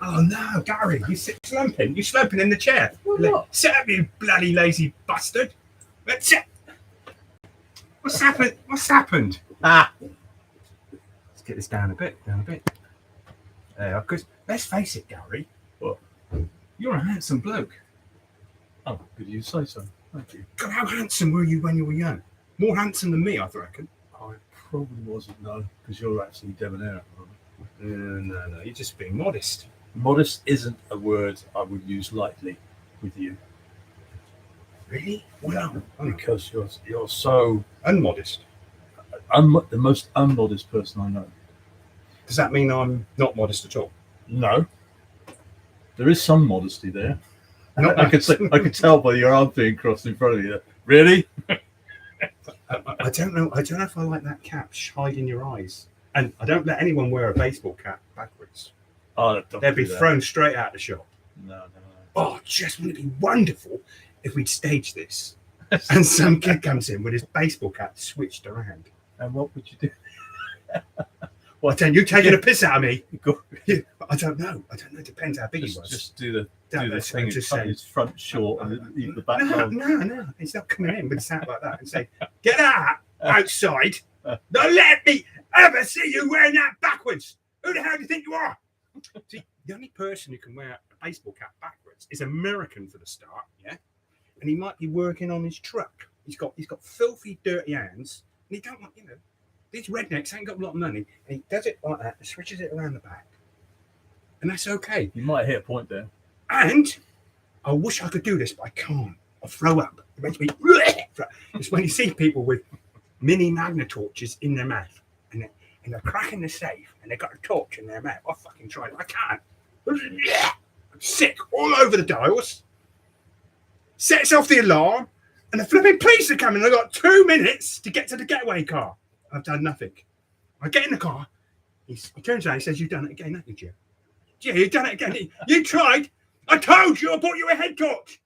Oh no, Gary, you slumping. You slumping in the chair. What? Sit up, you bloody lazy bastard. That's it. What's happened? What's happened? Let's get this down a bit. Because let's face it, Gary. What? You're a handsome bloke. Oh, good you say so. Thank you. God, how handsome were you when you were young? More handsome than me, I reckon. I probably wasn't, no, because you're actually debonair. No. You're just being modest. Modest isn't a word I would use lightly with you. Really? Why not? Because you're so Unmodest. the most unmodest person I know. Does that mean I'm not modest at all? No, there is some modesty there. Not I could tell by your arm being crossed in front of you. Really? I don't know. I don't know if I like that cap hiding your eyes. And I don't let anyone wear a baseball cap backwards. Oh, they'd be thrown straight out of the shop. No. Oh, just wouldn't it be wonderful if we'd stage this and some kid comes in with his baseball cap switched around. And what would you do? Well, then you taking a piss out of me? I don't know. It depends how big he was. Just do the thing. Just cut his front short and leave the back. No. He's not coming in with a sound like that and say, "Get out outside! Don't let me ever see you wearing that backwards. Who the hell do you think you are?" See, the only person who can wear a baseball cap backwards is American for the start, yeah. And he might be working on his truck. He's got filthy, dirty hands, and he don't want, these rednecks ain't got a lot of money. And he does it like that and switches it around the back, and that's okay. You might hit a point there. And I wish I could do this, but I can't. I throw up. It makes me. It's when you see people with mini magna torches in their mouth, and they're cracking the safe, and they've got a torch in their mouth. I fucking tried. I can't. I'm sick all over the dials. Sets off the alarm, and the flipping police are coming. I've got 2 minutes to get to the getaway car. I've done nothing. I get in the car. He turns around. He says, "You've done it again, haven't you? Yeah, you've done it again. You tried. I told you I bought you a head torch.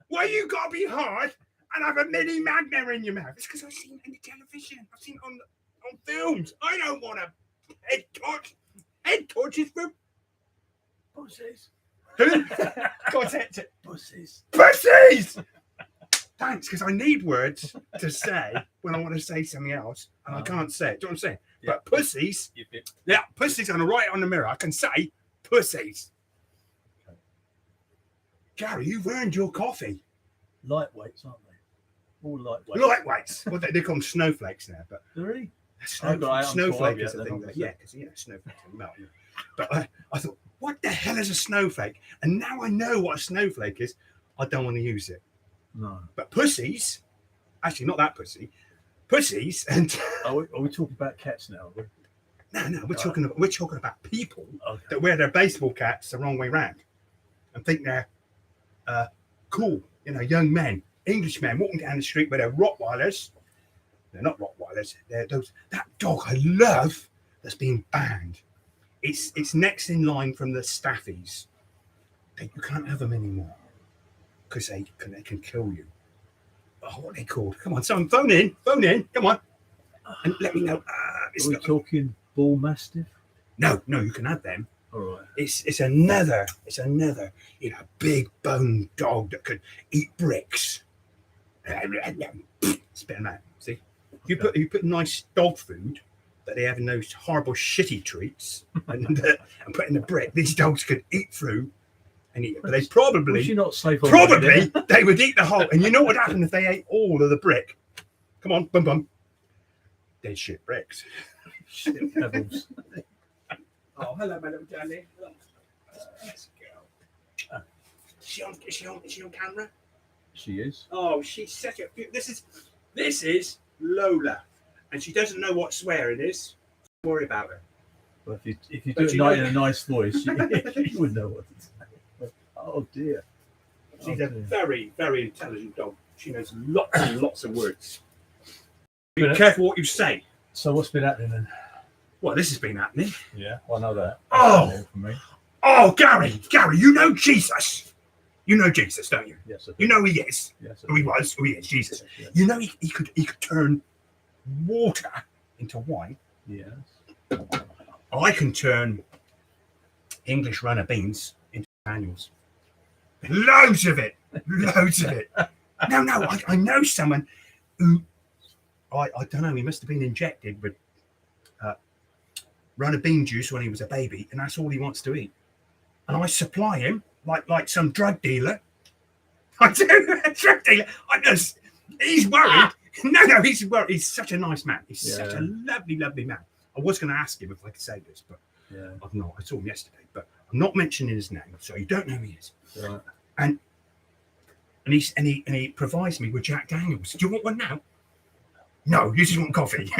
Why you got to be hard and have a mini magna in your mouth?" It's because I've seen it in the television. I've seen it on films. I don't want a head torch. Head torches for Pussies. who? God, it. Pussies. Pussies! Thanks, because I need words to say when I want to say something else, and I can't say it. Do you know what I'm saying? Yeah. But pussies, pussies, I'm going to write it on the mirror. I can say pussies. Okay. Gary, you've earned your coffee. Lightweights, aren't they? All lightweights. Lightweights. Well, they call them snowflakes now, but really? Snowflake is the thing. Because snowflakes are melting. But I thought, what the hell is a snowflake? And now I know what a snowflake is. I don't want to use it. No. But pussies, actually not that pussy, pussies and are we talking about cats now? No, we're talking about people that wear their baseball caps the wrong way round and think they're cool, young men, English men walking down the street with their Rottweilers. They're not Rottweilers, they're that dog I love that's been banned. It's next in line from the Staffies. You can't have them anymore. Because they can kill you. Oh, what are they called? Come on, someone phone in, come on, and let me know. Are we talking bull mastiff? No, you can have them. All right. It's another, big bone dog that could eat bricks. Spit them out. See, you put nice dog food that they have in those horrible shitty treats, and put in the brick. These dogs could eat through. But they probably they would eat the whole. And you know what would happen if they ate all of the brick? Come on, bum. They'd shit bricks. Shit pebbles. Oh, hello, my little darling. Let's go. Is she on camera? She is. Oh, she's such a. This is Lola, and she doesn't know what swearing is. Don't worry about her. Well, if you do it in a nice voice, you would know what to say. Oh dear. She's a very, very intelligent dog. She knows lots and lots of words. Be careful what you say. So what's been happening then? Well, this has been happening. Yeah, well, I know that. Oh, Gary, you know Jesus. You know Jesus, don't you? Yes, I do. You know he is. Yes, who he was, who he is, Jesus. Yes. You know he could turn water into wine. Yes. I can turn English runner beans into manuals. Loads of it. Loads of it. No, I know someone who, I don't know, he must have been injected with runner bean juice when he was a baby, and that's all he wants to eat. And I supply him like some drug dealer. I do, a drug dealer. I know he's worried. No, he's worried. He's such a nice man. He's such a lovely, lovely man. I was going to ask him if I could say this, but I've not. I saw him yesterday, but I'm not mentioning his name, so you don't know who he is. Right. And he provides me with Jack Daniels. Do you want one now? No, you just want coffee.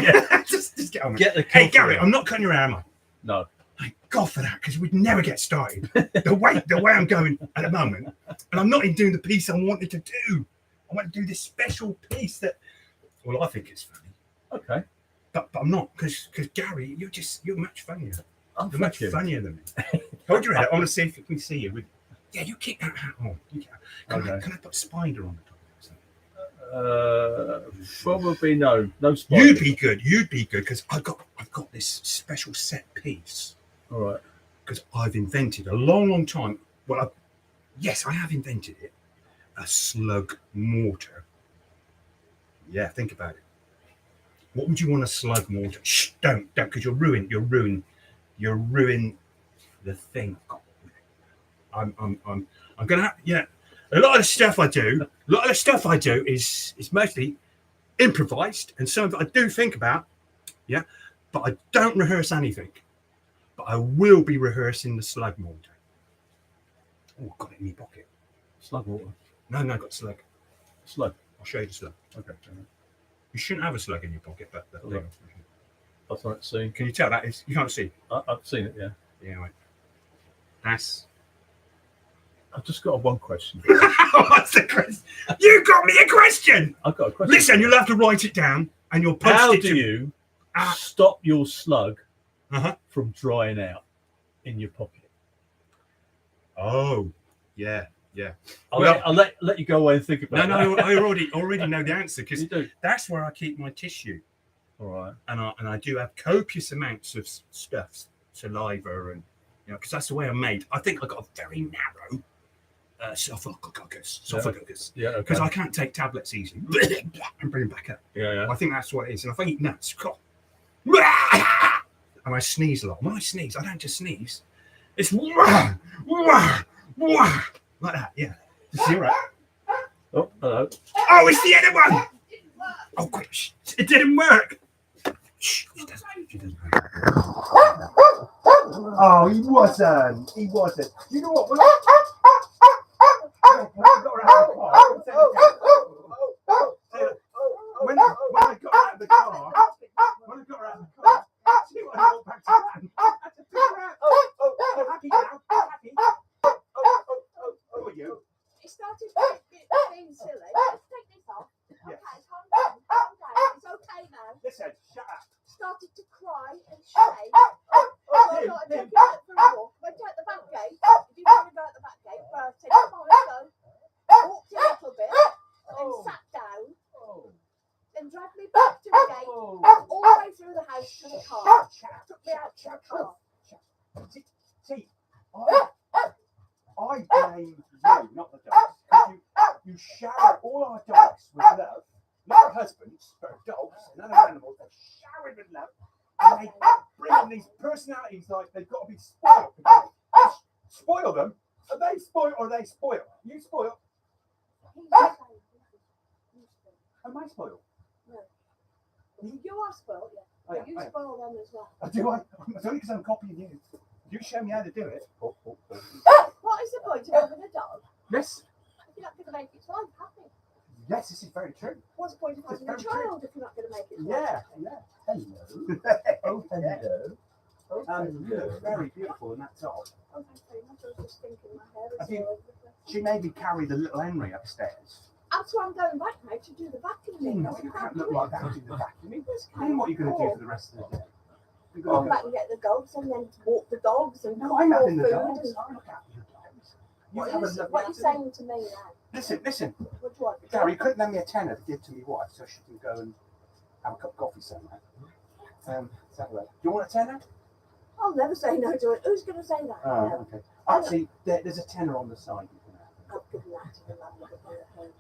just get on with it. The Hey, Gary, I'm not cutting your hair, am I? No. Thank God for that, because we'd never get started. The way I'm going at the moment, and I'm not even doing the piece I wanted to do. I want to do this special piece that, well, I think it's funny. Okay. But I'm not, because Gary, you're much funnier. I'm You're much funnier than me. Hold your head. I want to see if we can see you. Yeah, you keep that hat on. Can I put Spider on the top? Probably no spider. You'd be good, because I've got this special set piece. All right. Because I've invented a long time. Well, yes, I have invented it. A slug mortar. Yeah, think about it. What would you want a slug mortar? Shh, don't, because you'll ruin the thing I've got with it. I'm gonna have, a lot of the stuff I do is mostly improvised, and some of it I do think about, but I don't rehearse anything. But I will be rehearsing the slug mortar. Oh, I've got it in my pocket. Slug water. No, I got slug. Slug. I'll show you the slug. Okay. You shouldn't have a slug in your pocket, but I can't see. Can you tell that is? You can't see. I've seen it. Yeah. Yeah, right. That's. I've just got one question. What's the question? You got me a question. I've got a question. Listen, you'll have to write it down, and you'll post How it. do you stop your slug from drying out in your pocket? Oh, yeah. I'll let you go away and think about it. No, I already know the answer, because You do. that's where I keep my tissue. All right. And I do have copious amounts of stuff, saliva, and because that's the way I'm made. I think I got a very narrow esophagus. Yeah. Because I can't take tablets easily and bring them back up. Yeah. I think that's what it is. And if I eat nuts, and I sneeze a lot. When I sneeze, I don't just sneeze. It's like that. Yeah. You see, right? Oh, hello. Oh, it's the other one. Oh, quick! It didn't work. Shh, she doesn't. Oh, he wasn't. You know what? When I got out of the car, see what I walked back to happy now. Happy. Who are you? It started being silly. Let's take this off. Okay, calm down. It's okay now. Listen, shut up. Started to cry and shake. I took him out for a walk. Went out the back gate. If you want to go out the back gate, I said, come on, let's go. Walked a little bit, then sat down, then dragged me back to the gate, all the way through the house to the car. Took me out to the car. See, I blame you, not the dogs. 'Cause you shower all our dogs with love. Not our husbands, but our dogs and other animals. They're showered with love. And they bring in these personalities like they've got to be spoiled. Spoil them? Are they spoiled or are they spoiled? You spoiled? Am I spoiled? No. You are spoiled, yeah. But you spoil them as well. Do I? It's only because I'm copying you. You show me how to do it. What is the point of having a dog? Yes. If you're not going to make its life happy. Yes, this is very true. What's the point of having a child if you're not going to make it? Yeah. Hello. Oh, hello. You look very beautiful in that top. Oh, thank you very much. I was just thinking my hair Have is you- all over the place. She maybe carried the little Henry upstairs. That's why I'm going back now to do the vacuuming. No, you can't look like that doing the vacuuming. This Then what are you going to do for the rest of the day? You're Go going to back and get the dogs and then walk the dogs and No, cook I'm more having the food. dogs. And I look after the dogs. You what have a is lovely what you're afternoon. saying to me now? Listen. What do you want? Gary, you couldn't lend me a tenner to give to my wife so she can go and have a cup of coffee somewhere. So, do you want a tenner? I'll never say no to it. Who's going to say that? Oh, No. okay. Actually, there's a tenner on the side. You can have. I'll give him that and I'll look at the herbs.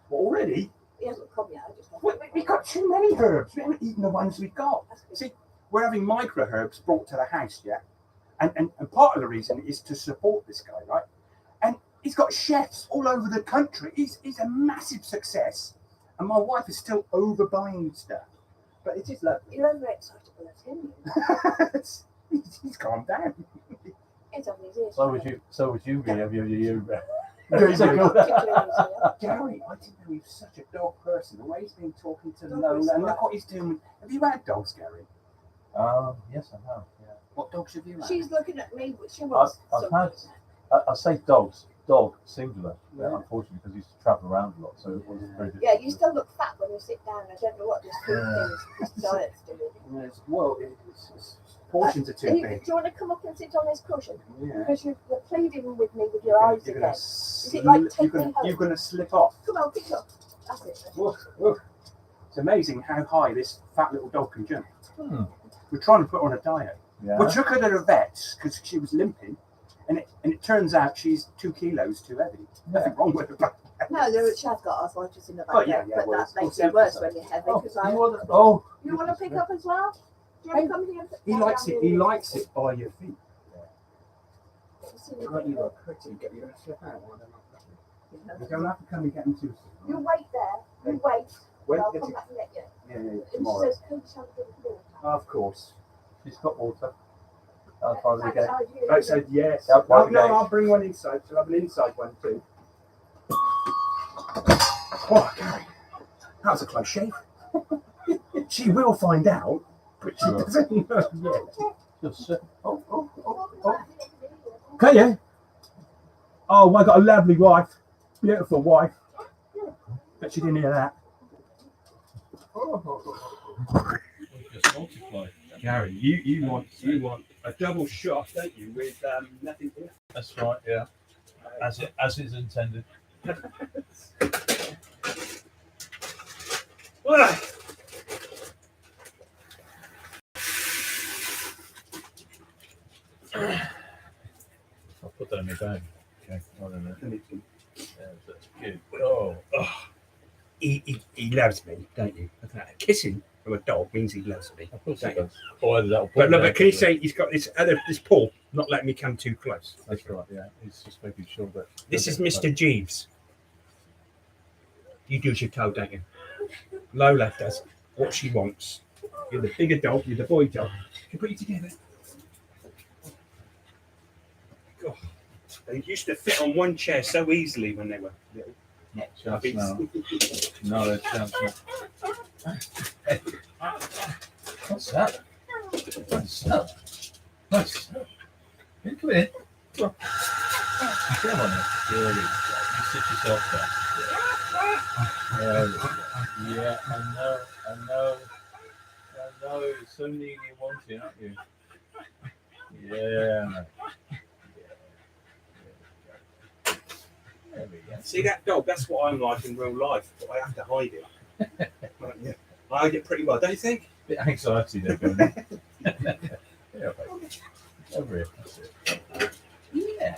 Well, already? He hasn't come yet. I just We've got too many herbs. We haven't eaten the ones we've got. See, we're having micro herbs brought to the house, yeah? And part of the reason is to support this guy, right? And he's got chefs all over the country. He's a massive success. And my wife is still overbuying stuff. But it is lovely. You're overexcitable at him. He's calmed down. It's on his ears. So would you be? Have you? Gary, Particularly I didn't know he was such a dog person. The way he's been talking to Lola, and look what he's doing. Have you had dogs, Gary? Yes, I have. Yeah. What dogs have you had? She's looking at me, but she wants I've something. I say dogs, dog singular. Yeah, unfortunately, because he used to travel around a lot, so it wasn't very difficult. Yeah, you still look fat when you sit down. I don't know what this food thing, this diet's doing. Yes, well, it's portions are too Do big. you want to come up and sit on this cushion? Yeah. Because you're pleading with me with your eyes You're again. gonna Is it like take me home? you're gonna slip off. Come on, pick it up. That's it. Look, look. It's amazing how high this fat little dog can jump. Hmm. We're trying to put her on a diet. Yeah. We took her to the vets because she was limping, and it turns out she's 2 kilos too heavy. Nothing wrong with her. No, she has got arthritis in the back, Oh, yeah, but well, that makes it's it worse emphasised. when you're heavy. Oh, Because you want to pick up as well? Do you want to come here? He likes it. He likes it by your feet. You Aren't you look pretty? You're going to slip out. You don't have to come and get him too soon. wait there. You wait. When? I'll come back and get you. Yeah, And she tomorrow. says, "Could you have a bit of water?" Of course. She's got water. Outside the gate. Outside you. I said yes. Yep, No, right, no, okay. I'll bring one inside. She'll have an inside one too. Oh, Gary, that was a close shave. She will find out, but she Sure. doesn't know yet. Just sit. Oh. Can you? Oh, I got a lovely wife. Beautiful wife. Bet she didn't hear that. Just multiply. Gary, you want a double shot, don't you? With nothing in it. That's right. Yeah. As is intended. I'll put that in my bag. Okay. I don't know. Yeah, that's good. Oh. He loves me, don't you? Kissing from a dog means he loves me. Of course Don't it you? does. Oh, that'll But look, but can you say he's got this paw not letting me come too close? That's right. Yeah. He's just making sure that. This is Mr. Jeeves. You do as you're told, don't you? Lola does what she wants. You're the bigger dog, you're the boy dog. Can put you together. God, they used to fit on one chair so easily when they were little. Not chance now. No, there's chance now. What's that? What's that? What's that? You come in. Come on. There you go. You sit yourself down. There we go. Yeah, I know. It's so neat you want it, aren't you? Yeah. There we go. See that dog? That's what I'm like in real life, but I have to hide it. Yeah. I hide it pretty well, don't you think? Bit of anxiety there going on. Yeah, baby. Over here. That's it. Yeah.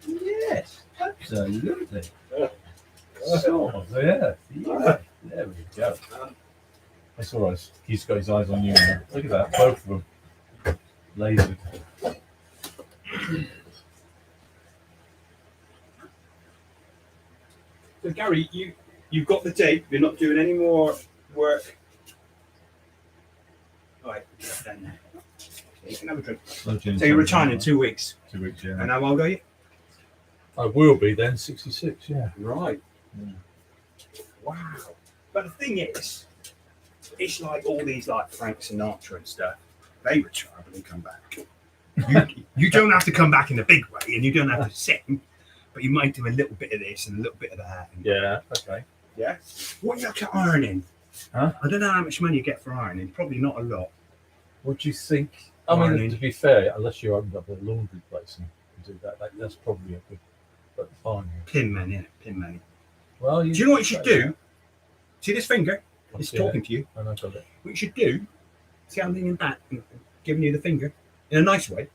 Yes. Absolutely. Sort of, yeah. There we go. That's all right. He's got his eyes on you now. Look at that. Both of them. Lasered. So Gary, you've got the date. You're not doing any more work. All right, then. You can have a drink. So you're retiring in 2 weeks. 2 weeks, yeah. And how old are you? I will be then, 66, yeah. Right. Yeah. Wow. But the thing is, it's like all these like Frank Sinatra and stuff. They retire and come back. You don't have to come back in a big way, and you don't have to sing, but you might do a little bit of this and a little bit of that. Yeah, okay. Yeah. What you look at ironing? Huh? I don't know how much money you get for ironing. Probably not a lot. What do you think? I mean, to be fair, unless you opened up a laundry place and do that's probably a good, but fine. Pin money, yeah, pin money. Well, Do you know what you should do? See this finger? It's Yeah. talking to you. And I got it. What you should do, see how I'm leaning back and giving you the finger? in a nice way.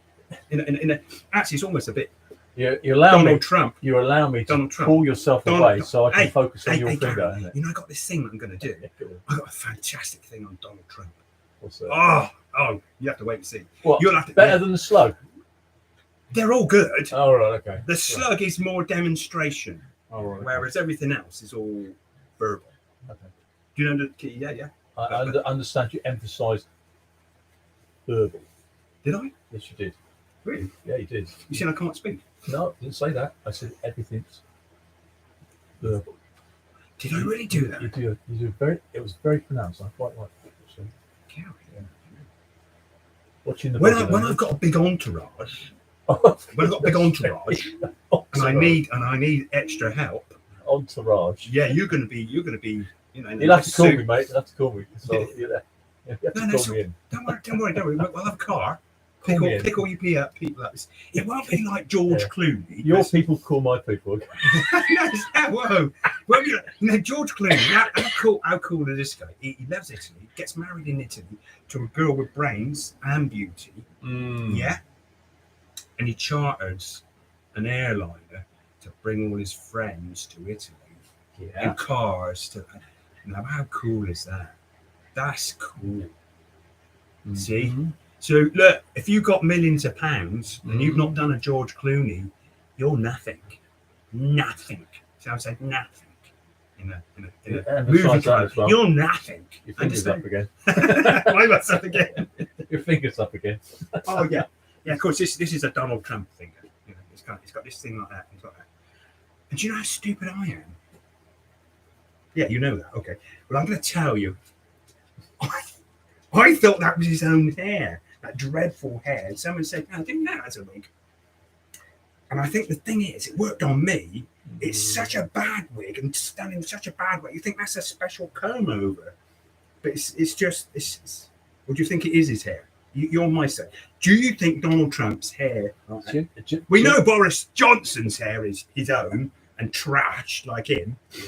Actually, it's almost a bit You allow Donald me. Trump. You allow me to Donald Trump. pull yourself away so I can focus on your finger. Gary, Isn't it? you know, I got this thing that I'm going to do. Yeah, cool. I got a fantastic thing on Donald Trump. What's that? Oh, you have to wait and see. What? You'll have to, Better than the slug? They're all good. Oh, right, okay. The slug is more demonstration, Oh, right, okay. whereas everything else is all verbal. Okay. Do you know the key? Yeah. I understand you emphasised verbal. Did I? Yes, you did. Really? Yeah, you did. You said I can't speak. No, I didn't say that. I said everything's verbal. Did I really do that? You do very. It was very pronounced. I quite like it. So, Gary. yeah. Watching the When body I've language. got a big entourage, Oh, when I've got a big entourage, and I need extra help. entourage. Yeah, you're gonna be, you know. in You'll have to call suit. me, mate. You'll have to call me. So, you have to No, call me in. Don't worry. We'll have a car. Call me in. Pick all your people up. It won't be like George Yeah. Clooney. Your people call my people. Whoa. Well, George Clooney, how cool is this guy? He loves Italy, gets married in Italy to a girl with brains and beauty. Yeah. And he charters an airliner to bring all his friends to Italy. Yeah. In cars. Now, how cool is that? That's cool. See? Mm-hmm. So, look, if you've got millions of pounds and you've not done a George Clooney, you're nothing. Nothing. So I said nothing. In a movie club, well. you're nothing. Your fingers up again. Why myself again? Your fingers up again. Oh yeah, of course. This is a Donald Trump thing. You know, it's got this thing like that. It's got that. And do you know how stupid I am? Yeah, you know that. Okay. Well, I'm going to tell you. I thought that was his own hair, that dreadful hair. And someone said, "No, I didn't know that's a wig." And I think the thing is, it worked on me. It's such a bad wig and done in such a bad way. You think that's a special comb over, but it's just. What do you think it is? His hair? You're my side. Do you think Donald Trump's hair? We know Boris Johnson's hair is his own and trash like him. Yeah.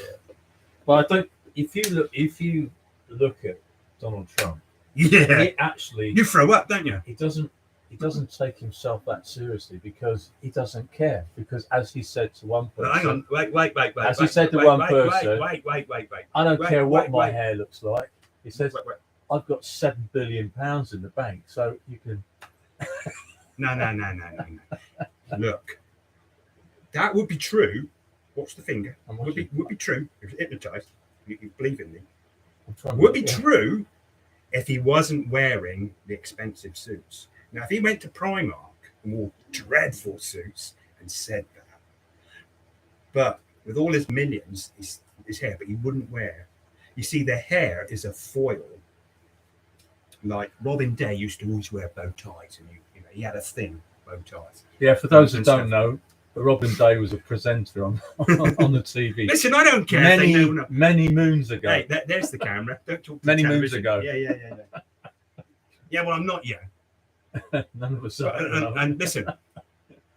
Well, I don't. If you look at Donald Trump, Yeah, he actually you throw up, don't you? he doesn't take himself that seriously because he doesn't care. Because as he said to one person, Hang on, wait. As he said to one person, wait. I don't care what wait, my wait. hair looks like. He says, Wait. I've got £7 billion in the bank, so you can. No. Look, that would be true. Watch the finger. Would be true if you're hypnotized. You believe in me. Would be true if he wasn't wearing the expensive suits. Now, if he went to Primark and wore dreadful suits and said that, but with all his millions, his hair, but he wouldn't wear. You see, the hair is a foil. Like Robin Day used to always wear bow ties, and you know he had a thing, bow ties. Yeah, for those that don't know, Robin Day was a presenter on the TV. Listen, I don't care. Many moons ago. Hey, there's the camera. Don't talk to Many the moons television. ago. Yeah. Yeah, well, I'm not yet. None of us are. And listen,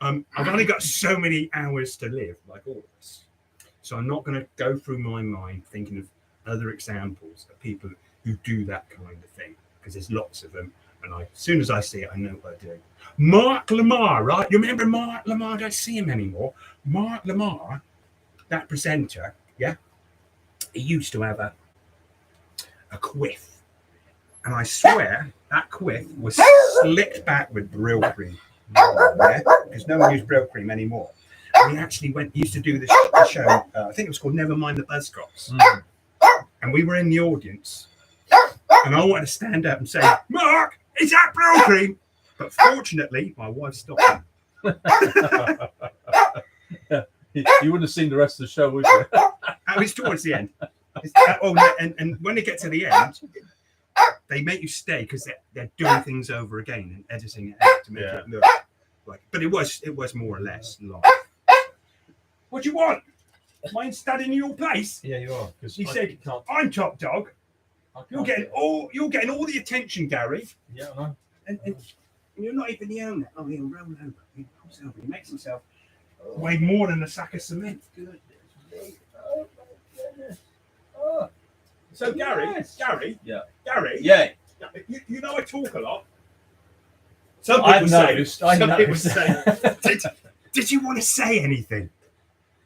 I've only got so many hours to live, like all of us. So I'm not going to go through my mind thinking of other examples of people who do that kind of thing, because there's lots of them. And as soon as I see it, I know what I do. Mark Lamar, right? You remember Mark Lamar? I don't see him anymore. Mark Lamar, that presenter, yeah, he used to have a quiff. And I swear that quiff was slicked back with Brill cream. Yeah? Because no one used Brill cream anymore. We actually used to do the show, I think it was called Never Mind the Buzzcocks. And we were in the audience. And I wanted to stand up and say, "Mark, is that Brill cream?" But fortunately, my wife stopped me. You wouldn't have seen the rest of the show, would you? It was towards the end. And when they get to the end, they make you stay because they're doing things over again and editing it out to make it look like. But it was more or less live. What do you want? Am I standing in your place? Yeah, you are. He said, "I'm top dog. You're getting all the attention, Gary." Yeah, I know. And you're not even the owner. Oh, he'll roll over. He makes himself weigh more than a sack of cement. Goodness me. Oh my goodness. Oh. So Gary, Yes. Gary, Yeah. Gary, Yeah. you know I talk a lot. Some I've people say. noticed. I Some people noticed. say. Did you want to say anything?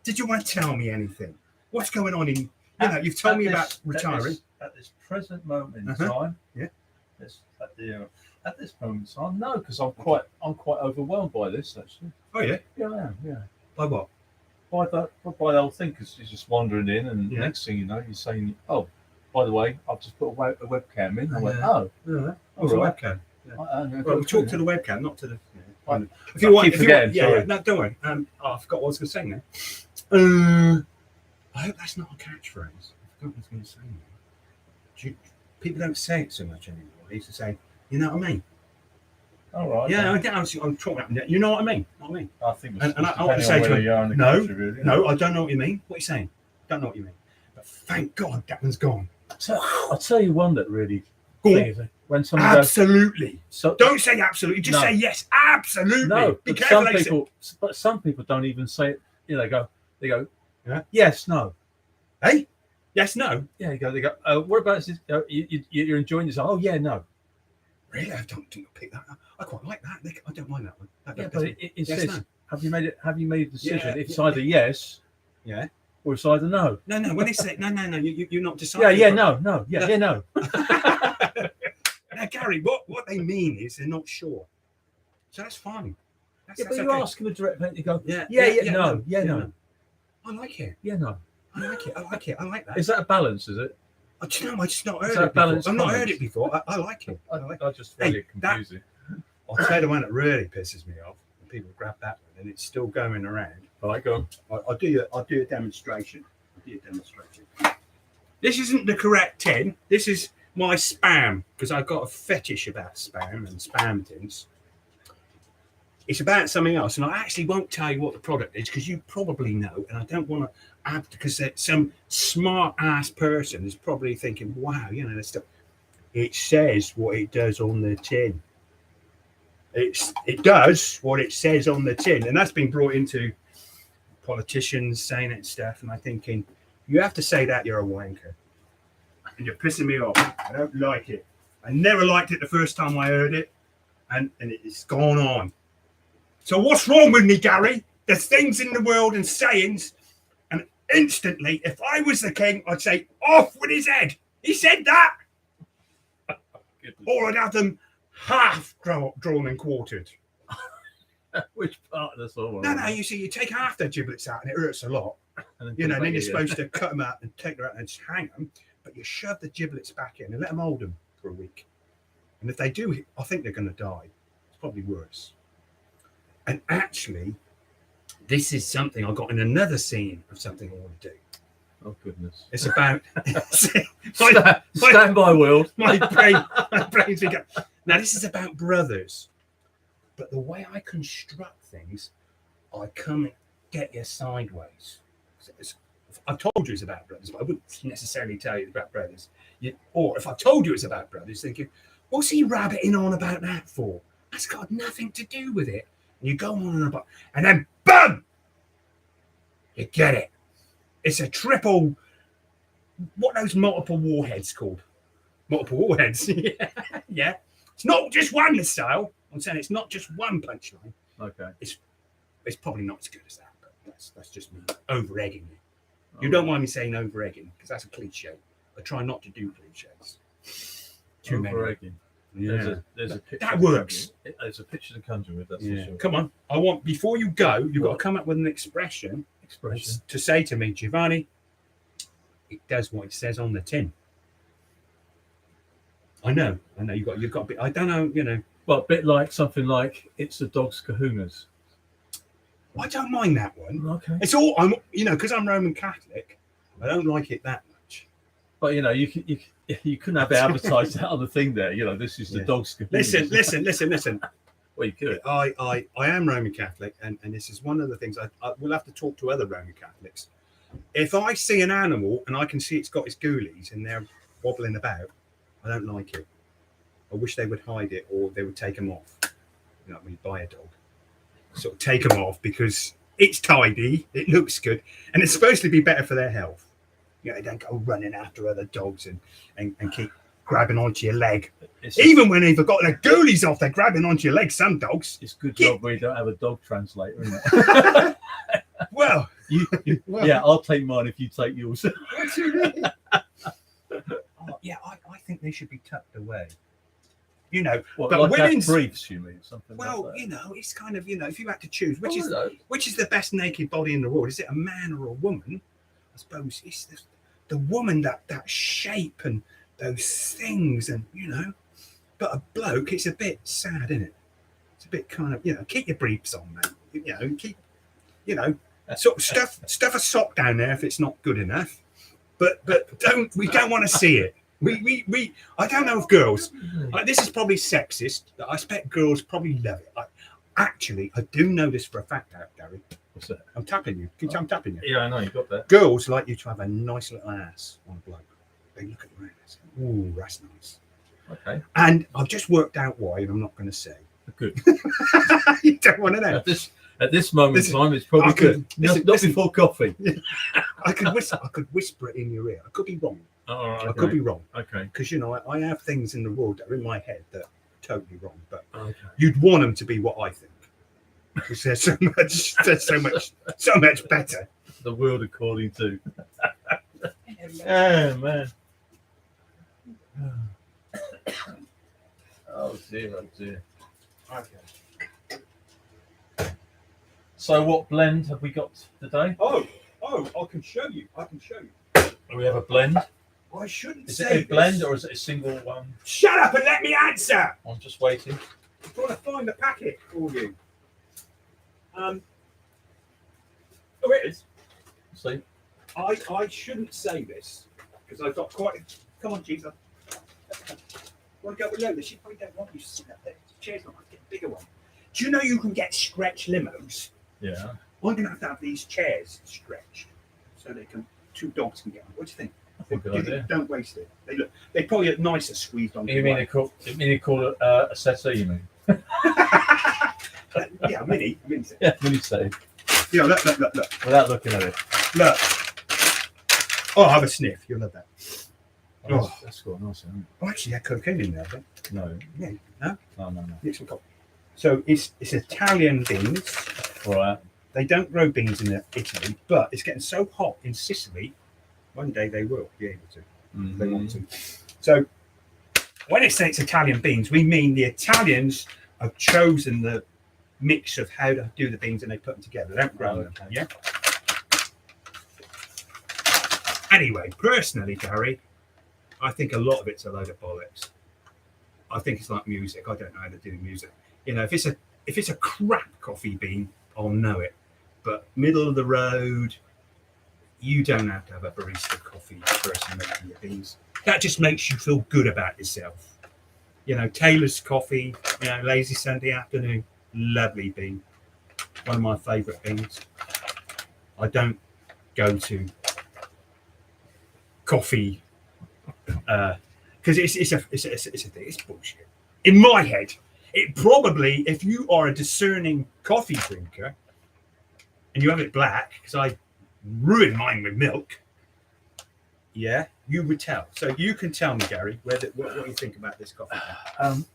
Did you want to tell me anything? What's going on in? You know, you've told me about retiring. At this present moment in Uh-huh. time. Yeah. At this moment in time, no, because I'm quite overwhelmed by this actually. Oh yeah. Yeah, I am. Yeah. By what? By the whole thing, because you're just wandering in, and Yeah. next thing you know, you're saying, "Oh, by the way, I've just put a webcam in." I went, Yeah. "Oh, Yeah. all What's the right." webcam? Well, Well, we talk to the webcam, not to the. Right. If you want, keep forgetting, yeah, sorry. yeah, no, don't worry. I forgot what I was going to say now. I hope that's not a catchphrase. I forgot what I was going to say now. People don't say it so much anymore. They used to say, "You know what I mean?" All right. Yeah, then. I'm talking about. You know what I mean? Know what I mean? I think it's And I depending want to say on to where him, you are in the no, country, really. no, I don't know what you mean. What are you saying? Don't know what you mean. But thank God that one's gone. I'll tell you one that really. Go on. things, when someone goes, Absolutely. so Don't say absolutely. Just No. say yes. Absolutely. no, Be but careful. some people don't even say it. You know, they go, Yeah. yes, no. Hey, yes, no. Yeah, they go. What about this? You're enjoying this? Oh, yeah, no. Really, I don't think I'll pick that up. I quite like that. I don't mind that one. Yeah, but it Yes, says, no. have you made a decision? Yeah, It's yeah, either yes, Yeah. or it's either no. No. When they say no, you're not Yeah, deciding. no. Now, Gary, what they mean is they're not sure. So that's fine. Yeah, but you okay. ask them a direct point, you go, Yeah, no. I like it. Yeah, no. I like it. I like that. Is that a balance, is it? Do you know, I just not heard that it before. balanced I've not comments? heard it before. I like it. I just find Hey, it confusing. I'll tell you the one that really pisses me off. When people grab that one and it's still going around. All right, go on. I'll do a demonstration. This isn't the correct tin. This is my spam, because I've got a fetish about spam and spam tins. It's about something else, and I actually won't tell you what the product is because you probably know, and I don't want to add, because some smart ass person is probably thinking, "Wow, you know this stuff." It says what it does on the tin. It does what it says on the tin, and that's been brought into politicians saying it and stuff, and I'm thinking, you have to say that you're a wanker, and you're pissing me off. I don't like it. I never liked it the first time I heard it, and it's gone on. So what's wrong with me, Gary? There's things in the world and sayings, and instantly, if I was the king, I'd say, off with his head. He said that. Or I'd have them half drawn and quartered. Which part of the song? No, you see, you take half their giblets out and it hurts a lot. You know, and then you're supposed to cut them out and take them out and hang them, but you shove the giblets back in and let them hold them for a week. And if they do, I think they're going to die. It's probably worse. And actually, this is something I got in another scene of something I want to do. Oh, goodness. It's about... Stand by, Will. My brain's been going. Now, this is about brothers. But the way I construct things, I come and get you sideways. I told you it's about brothers, but I wouldn't necessarily tell you it's about brothers. Or if I told you it's about brothers, thinking, what's he rabbiting on about that for? That's got nothing to do with it. And you go on and about, and then BAM! You get it. It's a triple. What are those multiple warheads called? Multiple warheads. Yeah. It's not just one missile. I'm saying it's not just one punchline. Okay. It's probably not as good as that, but that's just me over-egging it. You don't mind me saying over-egging, because that's a cliche. I try not to do cliches. Too many. Over-egging. Yeah. There's a picture That works. There's a picture to conjure with, that's Yeah. for sure. Come on. I want, before you go, you've got to come up with an expression to say to me, Giovanni, it does what it says on the tin. I know. You've got a bit. I don't know. You know. Well, a bit like something like "It's the dog's kahunas." I don't mind that one. Okay. It's all because I'm Roman Catholic. I don't like it that much. But you couldn't have it advertised that other thing there. You know, this is the dog's kahunas. Listen. Well, you could. I am Roman Catholic, and this is one of the things I will have to talk to other Roman Catholics. If I see an animal and I can see it's got its ghoulies and they're wobbling about, I don't like it. I wish they would hide it, or they would take them off. You know, when you buy a dog, sort of take them off because it's tidy, it looks good, and it's supposed to be better for their health. You know, they don't go running after other dogs and keep grabbing onto your leg. It's Even when they've got their ghoulies off, they're grabbing onto your leg. Some dogs. It's good job we don't have a dog translator, isn't it? Well, well, yeah, I'll take mine if you take yours. what do you mean? Oh, yeah, I think they should be tucked away. You know, What, but like women's briefs, you mean? Something well, like that? you know, it's kind of, you know, if you had to choose, which is no. which is the best naked body in the world? Is it a man or a woman? I suppose it's the woman, that shape and those things, and you know. But a bloke, it's a bit sad, isn't it? It's a bit kind of, you know, keep your briefs on, man. You know, keep, you know, sort of stuff a sock down there if it's not good enough. But we don't want to see it. We I don't know if girls, this is probably sexist, but I expect girls probably love it. Actually, I do know this for a fact out, Gary. What's that? I'm tapping you. Can you tell I'm tapping you? Yeah, I know, you got that. Girls like you to have a nice little ass on a bloke. They look at your ass. Ooh, that's nice. Okay. And I've just worked out why, and I'm not going to say. Good. You don't want to know. At this moment in time, it's probably good. Not before coffee. I could whisper it in your ear. I could be wrong. Oh, okay. I could be wrong. Okay. Because, you know, I have things in the world that are in my head that are totally wrong. But Okay. you'd want them to be what I think. Because they're so much better. The world according to. Oh, man. Oh, dear. Okay. So what blend have we got today? Oh, I can show you. Do we have a blend? I shouldn't Is say it a blend this. or is it a single one? Shut up and let me answer. I'm just waiting. I'm trying to find the packet for you. Oh, it is. See? I shouldn't say this because I've got quite. Come on, Jesus. Want to go below this? You probably don't want you to sit up there. Chairs not get a bigger one. Do you know you can get stretch limos? Yeah. I'm going to have these chairs stretched so two dogs can get on. What do you think? I think good idea. Don't waste it. They probably look nicer squeezed on. You mean they call it a settee, you mean? Yeah, mini. Yeah, mini settee. Yeah, look. Without looking at it. Look. Oh, have a sniff. You'll love that. Oh, that's got nice, isn't it? Oh, actually, had cocaine in there, I think. No. Yeah, no? No. Mix some coffee. So it's Italian beans. Right. They don't grow beans in Italy, but it's getting so hot in Sicily, one day they will be able to. Mm-hmm. They want to. So when it says Italian beans, we mean the Italians have chosen the mix of how to do the beans and they put them together. They don't grow them. Okay. Yeah. Anyway, personally, Gary, I think a lot of it's a load of bollocks. I think it's like music. I don't know how to do music. You know, if it's a crap coffee bean, I'll know it. But middle of the road, you don't have to have a barista coffee person making your beans. That just makes you feel good about yourself. You know, Taylor's coffee, you know, lazy Sunday afternoon, lovely bean. One of my favourite beans. I don't go to coffee because it's a thing. It's bullshit. In my head, it probably, if you are a discerning coffee drinker and you have it black, because I ruin mine with milk, yeah, you would tell. So you can tell me, Gary, what you think about this coffee.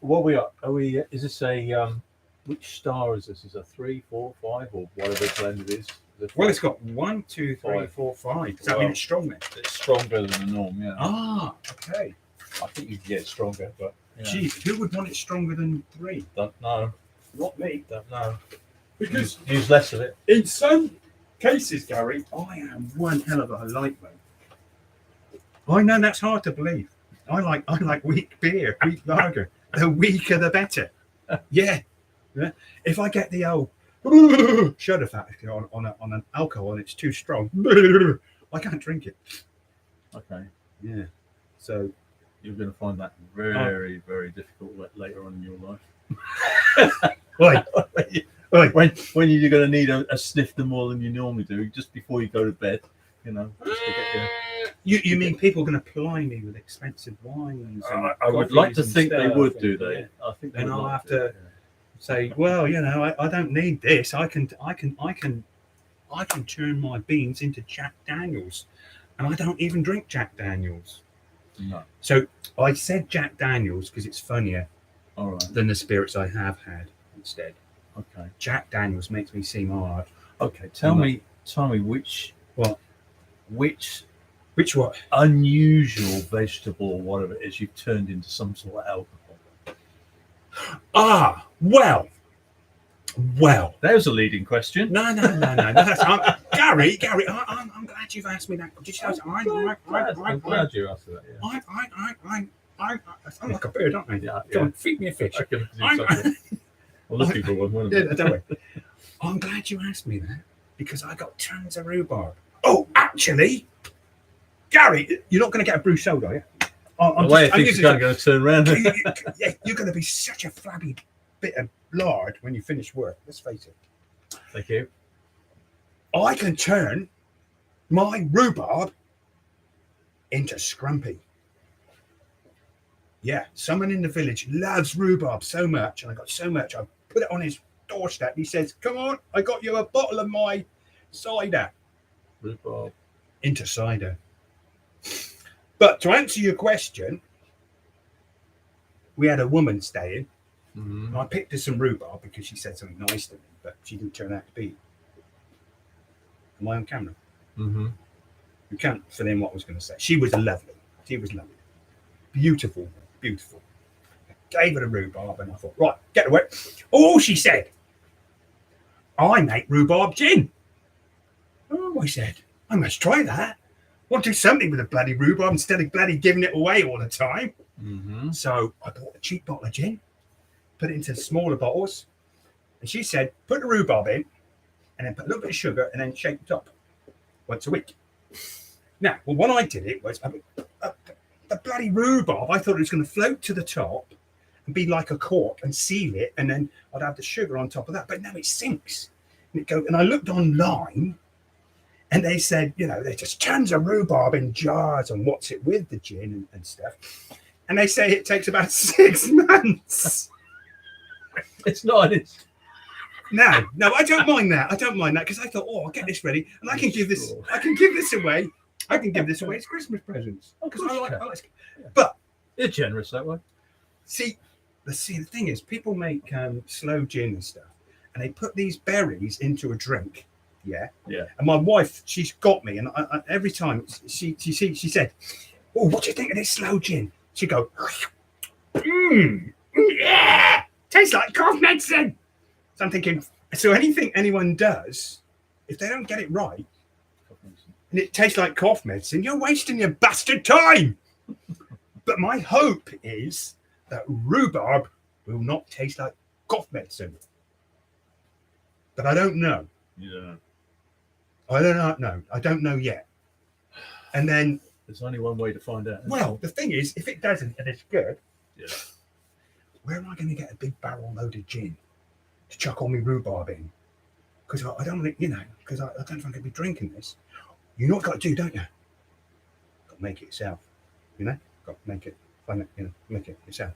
What are we? Is this a which star is this? Is it a 3, 4, 5, or whatever blend it is? Well, it's got 1, 2, 3, 4, 5. Does that mean it's stronger? It's stronger than the norm, yeah. Ah, okay. I think you can get it stronger, but you know, Gee, who would want it stronger than 3? don't know. Not me. Don't know. Because Use less of it. in some cases, Gary, I am one hell of a lightweight. I know that's hard to believe. I like weak beer, weak lager. The weaker, the better. Yeah. If I get the old shudder factor on an alcohol and it's too strong, I can't drink it. Okay. Yeah. So You're going to find that very, very difficult later on in your life. When you're going to need a snifter more than you normally do, just before you go to bed, you know. Just to get you mean people are going to ply me with expensive wines? And I would like to coffees think and they stuff, would and, do that. yeah. I think they Then would I'll like have to to say, well, you know, I don't need this. I can turn my beans into Jack Daniels, and I don't even drink Jack Daniels. No. So I said Jack Daniels because it's funnier All right. than the spirits I have had instead. Okay. Jack Daniels makes me seem hard. Okay. Tell me which What? which Which what? unusual vegetable or whatever it is you've turned into some sort of alcohol. Ah, well. That was a leading question. No. Gary, I'm glad you've asked me that. Did you know? I'm glad you asked that. Yeah. I sound like a bird, don't I? Yeah, Come on, feed me a fish. I can do something. Well, looking for one, wasn't Yeah, it? don't worry. I'm glad you asked me that because I got tons of rhubarb. Oh, actually, Gary, you're not going to get a brew soda, are you? The way I think it's going to turn around. You're going to be such a flabby bit of lard when you finish work. Let's face it. Thank you. I can turn my rhubarb into scrumpy. Yeah, someone in the village loves rhubarb so much, and I got so much, I put it on his doorstep. He says, "Come on, I got you a bottle of my cider." Rhubarb. Into cider. But to answer your question, we had a woman staying, and I picked her some rhubarb because she said something nice to me, but she didn't turn out to be. Am I on camera? Mm-hmm. You can't fill in what I was going to say. She was lovely. Beautiful. I gave her the rhubarb and I thought, right, get away. Oh, she said, I make rhubarb gin. Oh, I said, I must try that. Want to do something with the bloody rhubarb instead of bloody giving it away all the time. Mm-hmm. So I bought a cheap bottle of gin, put it into smaller bottles, and she said, put the rhubarb in, and then put a little bit of sugar, and then shake the top once a week. Now, well, when I did it was the bloody rhubarb. I thought it was going to float to the top and be like a cork and seal it, and then I'd have the sugar on top of that. But no, it sinks. And I looked online, and they said, there's just tons of rhubarb in jars and what's it with the gin and stuff. And they say it takes about 6 months. It's not. It's No, I don't mind that. Because I thought, I'll get this ready, and I can give this away. I can give this away as Christmas presents because I like. But you're generous that way. See, the thing is, people make slow gin and stuff, and they put these berries into a drink. Yeah. And my wife, she's got me, and I, every time she said, "Oh, what do you think of this slow gin?" She'd go, yeah, tastes like cough medicine. So I'm thinking, so anything anyone does, if they don't get it right, and it tastes like cough medicine, you're wasting your bastard time. But my hope is that rhubarb will not taste like cough medicine. But I don't know. Yeah. I don't know yet. And then there's only one way to find out. Well, the thing is, if it doesn't and it's good, yeah, where am I going to get a big barrel load of gin to chuck all my rhubarb in? Because I don't, because I don't think I'm going to be drinking this. You know what you've got to do, don't you? Got to make it yourself. Got to make it, find it, make it yourself.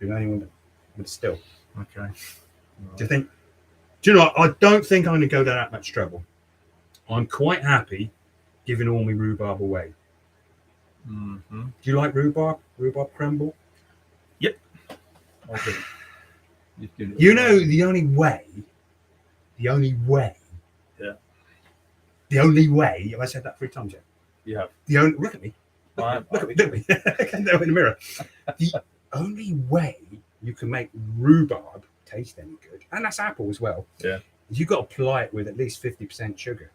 You know anyone with still. Okay. Right. Do you think? Do you know what? I don't think I'm going to go to that much trouble. I'm quite happy giving all my rhubarb away. Mm-hmm. Do you like rhubarb? Rhubarb crumble? Yep. I do. The only way. Yeah. The only way. Have I said that 3 times yet? Yeah. Look at me. Look at me. I can know in the mirror. The only way you can make rhubarb taste any good, and that's apple as well. Yeah. Is you've got to apply it with at least 50% sugar.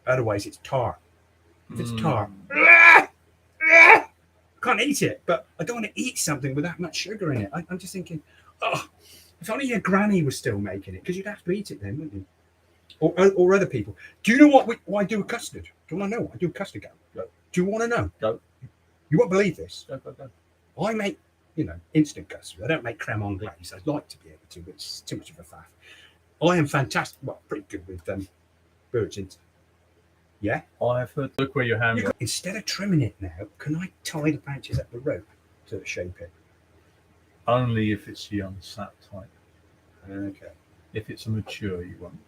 Otherwise, it's tart. If it's tart, I can't eat it. But I don't want to eat something with that much sugar in it. I'm just thinking, if only your granny was still making it, because you'd have to eat it then, wouldn't you? Or other people. Do you know what I do with custard? Do you want to know what I do with custard? Go. Do you want to know? Go. You won't believe this. Go. I make, instant custard. I don't make creme anglaise. I'd like to be able to, but it's too much of a faff. I am fantastic. Well, pretty good with birds into. Yeah? I've heard. Look where your hand is. Instead of trimming it now, can I tie the branches up the rope to shape it? Only if it's young sap type. Okay. If it's a mature, you won't.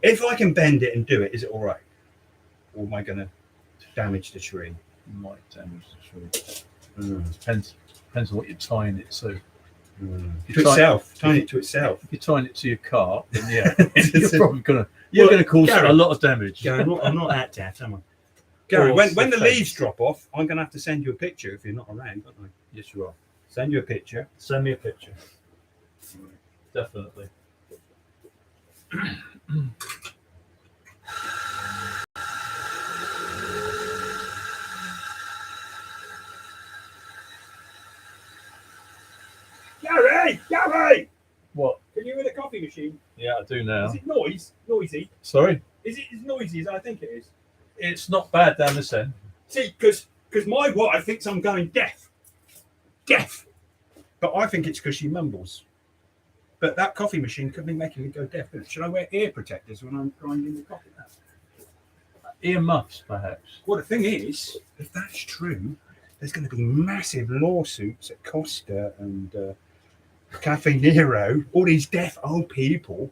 If I can bend it and do it, is it all right? Or am I going to damage the tree? might damage the tree. Depends on what you're tying it to. To itself, tying it to itself. If you're tying it to your car, then yeah, you're So- probably gonna cause Gary, a lot of damage. Gary, I'm not that deaf, am I? Gary, Or when the the leaves fence. drop off, I'm going to have to send you a picture if you're not around, aren't I? Yes, you are. Send you a picture. Send me a picture. Definitely. Gary! What? Can you hear the coffee machine? Yeah, I do now. Is it noisy? Sorry, Is it as noisy as I think it is? it's not bad down this end. See, because my wife thinks I'm going deaf. Deaf. But I think it's because she mumbles. But that coffee machine could be making me go deaf. Should I wear ear protectors when I'm grinding the coffee? Ear muffs, perhaps. Well, the thing is, if that's true, there's going to be massive lawsuits at Costa and Cafe Nero, all these deaf old people.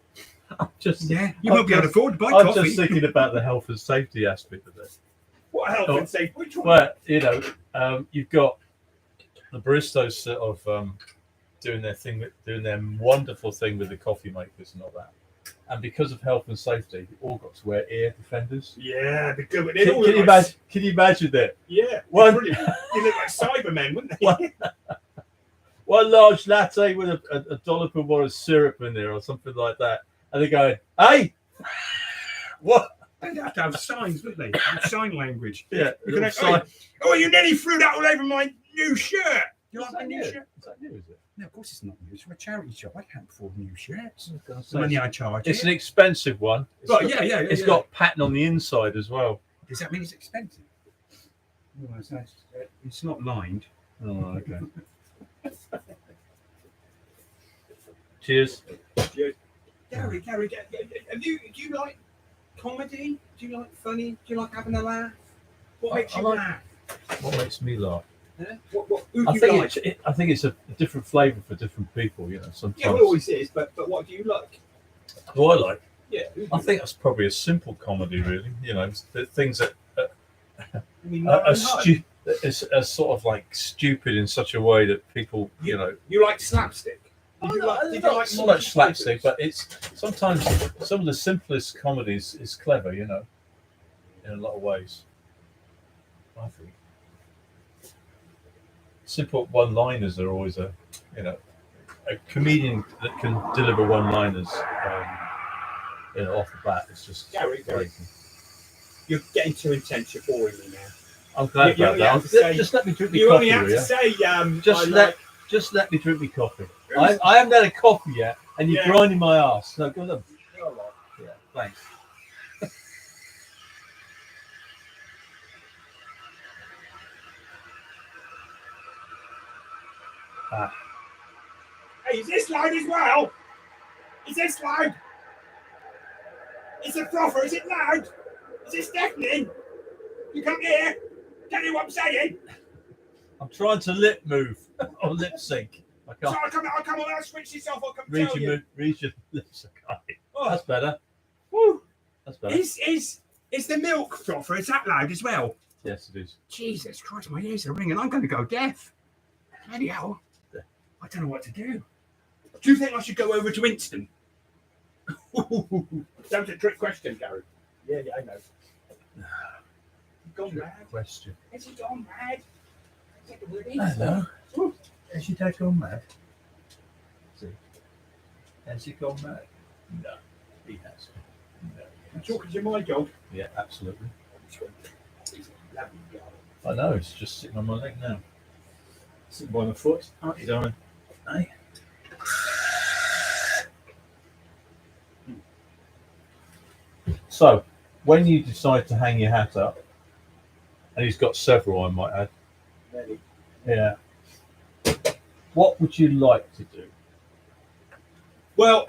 I'm just, Yeah, you won't be able to afford to buy I'm coffee. just thinking about the health and safety aspect of this. What health Oh, and safety? Which one? But you've got the baristas sort of doing their thing, doing their wonderful thing with the coffee makers and all that. And because of health and safety, you all got to wear ear defenders. Yeah, because Can you imagine that? Yeah, One- brilliant. You look like Cybermen, wouldn't they? One large latte with a dollop of what, syrup in there or something like that. And they're going, hey, what? They'd have to have signs, wouldn't they? Sign language. Yeah. You can little sign- oh, you nearly threw that all over my new shirt. You Is like that my new? new Is shirt? that new, is it? No, of course it's not new. It's from a charity shop. I can't afford new shirts. I was gonna The say, money I charge. It's an expensive one. Well, yeah. It's got pattern on the inside as well. Does that mean it's expensive? No, it's not lined. Oh, okay. Cheers. Gary, do you like comedy? Do you like funny? Do you like having a laugh? What makes you like- laugh? What makes me laugh? Huh? Who I do you think like? I think it's a different flavour for different people. You know, sometimes. Yeah, well, it always is. But what do you like? What I like. Yeah, I think that's probably a simple comedy, really. You know, the things that I mean, are sort of like stupid in such a way that people, you know. you like slapstick. Did you like Not so much slapstick, but it's sometimes some of the simplest comedies is clever, you know, in a lot of ways. I think simple one-liners are always a comedian that can deliver one-liners, off the bat. It's just Gary, great. you're getting too intense. You're boring me now. I'm glad You about only have that. to say- Just let me drink my You only coffee, have will to ya? say, Just let me drink my coffee. I haven't had a coffee yet, and you're Yeah. grinding my ass. No, go on. Yeah, thanks. Hey, is this loud as well? Is this loud? Is the frother, is it loud? Is it deafening? You can't hear? Can't hear what I'm saying? I'm trying to lip move or lip sync. I So can't I'll come on, I'll switch this off, I'll come read tell your, you. read your lips. I can't. Oh, That's better. woo. That's better. Is the milk frother, is that loud as well? Yes, it is. Jesus Christ, my ears are ringing. I'm going to go deaf. Bloody hell. I don't know what to do. Do you think I should go over to Winston? That was a trick question, Gary. Yeah, I know. You've gone mad. Question. Has he gone mad? Is that the word? Hello. Has your dad gone mad? Has he gone mad? No, he has. No. I'm talking to my dog. Yeah, absolutely. He's a lovely dog. I know. It's just sitting on my leg now. Sitting by my foot. Aren't you, darling? Hey. So, when you decide to hang your hat up, and he's got several, I might add. Ready? Yeah. What would you like to do? Well,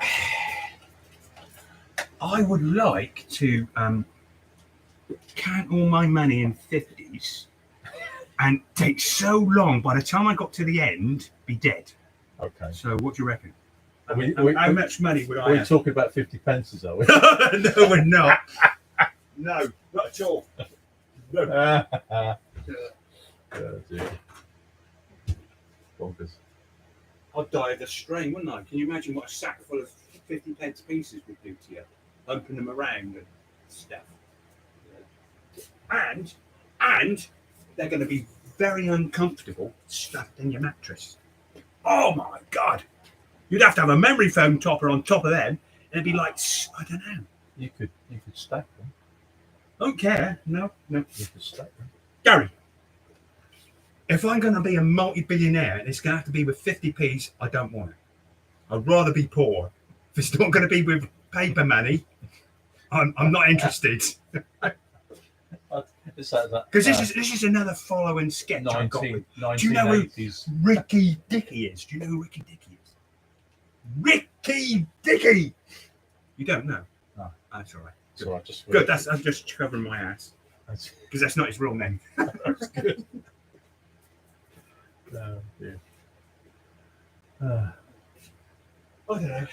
I would like to count all my money in 50s and take so long, by the time I got to the end, be dead. Okay. So what do you reckon? How much money would I We're have? talking about 50 pences, are we? No, we're not. No, not at all. No. Oh, dear. Bonkers. I'd die of the strain, wouldn't I? Can you imagine what a sack full of 50p pieces would do to you? Open them around and stuff. And they're going to be very uncomfortable stuffed in your mattress. Oh my God! You'd have to have a memory foam topper on top of them. And it'd be like, I don't know. You could stack them. Don't care. No. You could stack them. Gary, if I'm going to be a multi-billionaire and it's going to have to be with 50p's, I don't want it. I'd rather be poor. If it's not going to be with paper money, I'm not interested. Because this is another following sketch I've got with. Do you know who Ricky Dickey is? Do you know who Ricky Dickey is? Ricky Dickey! You don't know? No. That's all right. It's all right, just Good, I'm just covering my ass. Because that's not his real name. That's good. Oh, dear. I don't know.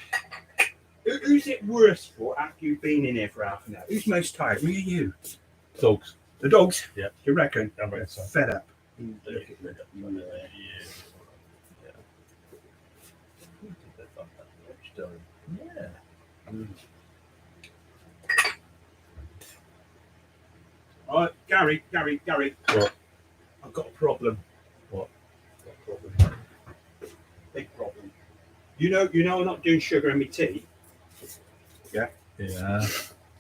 Who's it worse for after you've been in here for half an hour? Who's most tired? Me or you? Dogs. The dogs? Yeah. You reckon? I reckon so. Fed up. Yeah. All right, Gary. What? I've got a problem. What? Got a problem. Big problem. You know I'm not doing sugar in my tea. Yeah. Yeah.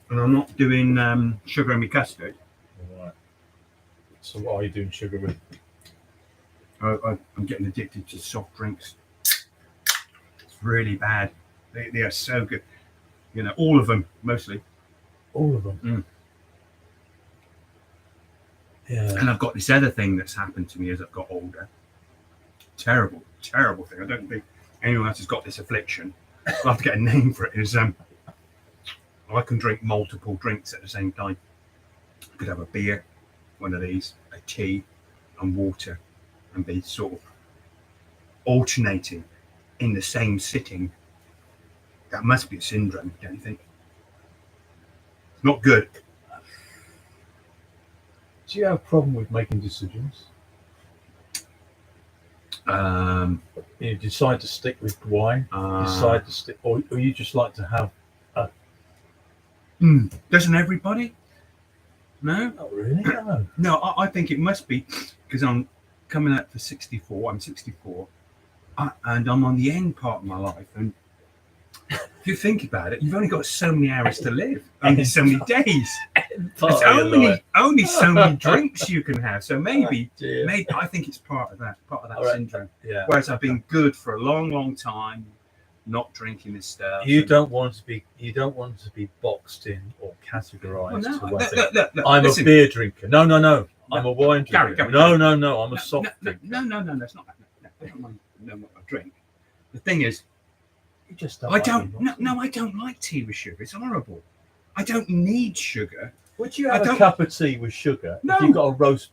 And I'm not doing sugar in my custard. All right. So what are you doing sugar with? I'm getting addicted to soft drinks. It's really bad. They are so good. You know, all of them, mostly. All of them. Mm. Yeah. And I've got this other thing that's happened to me as I've got older. Terrible thing. I don't think anyone else has got this affliction. I'll have to get a name for it. Is I can drink multiple drinks at the same time. I could have a beer, one of these, a tea, and water, and be sort of alternating in the same sitting. That must be a syndrome, don't you think? Not good. Do you have a problem with making decisions? You decide to stick with wine, decide to stick, or you just like to have a. Doesn't everybody? No? Not really, no. No, I think it must be because I'm coming up for 64. I'm 64, and I'm on the end part of my life. And if you think about it, you've only got so many hours to live, only so many days. It's only so many drinks you can have. So maybe I think it's part of that syndrome. Yeah. Whereas I've been good for a long time, not drinking this stuff. You don't want to be boxed in or categorized to one thing. Look, I'm listen. a beer drinker. No. I'm a wine drinker. Gary. No. I'm a soft drinker. No. That's not that. No, I don't what I drink. The thing is, You just don't. I don't like tea with sugar. It's horrible. I don't need sugar. Would you have a cup of tea with sugar if you got a roast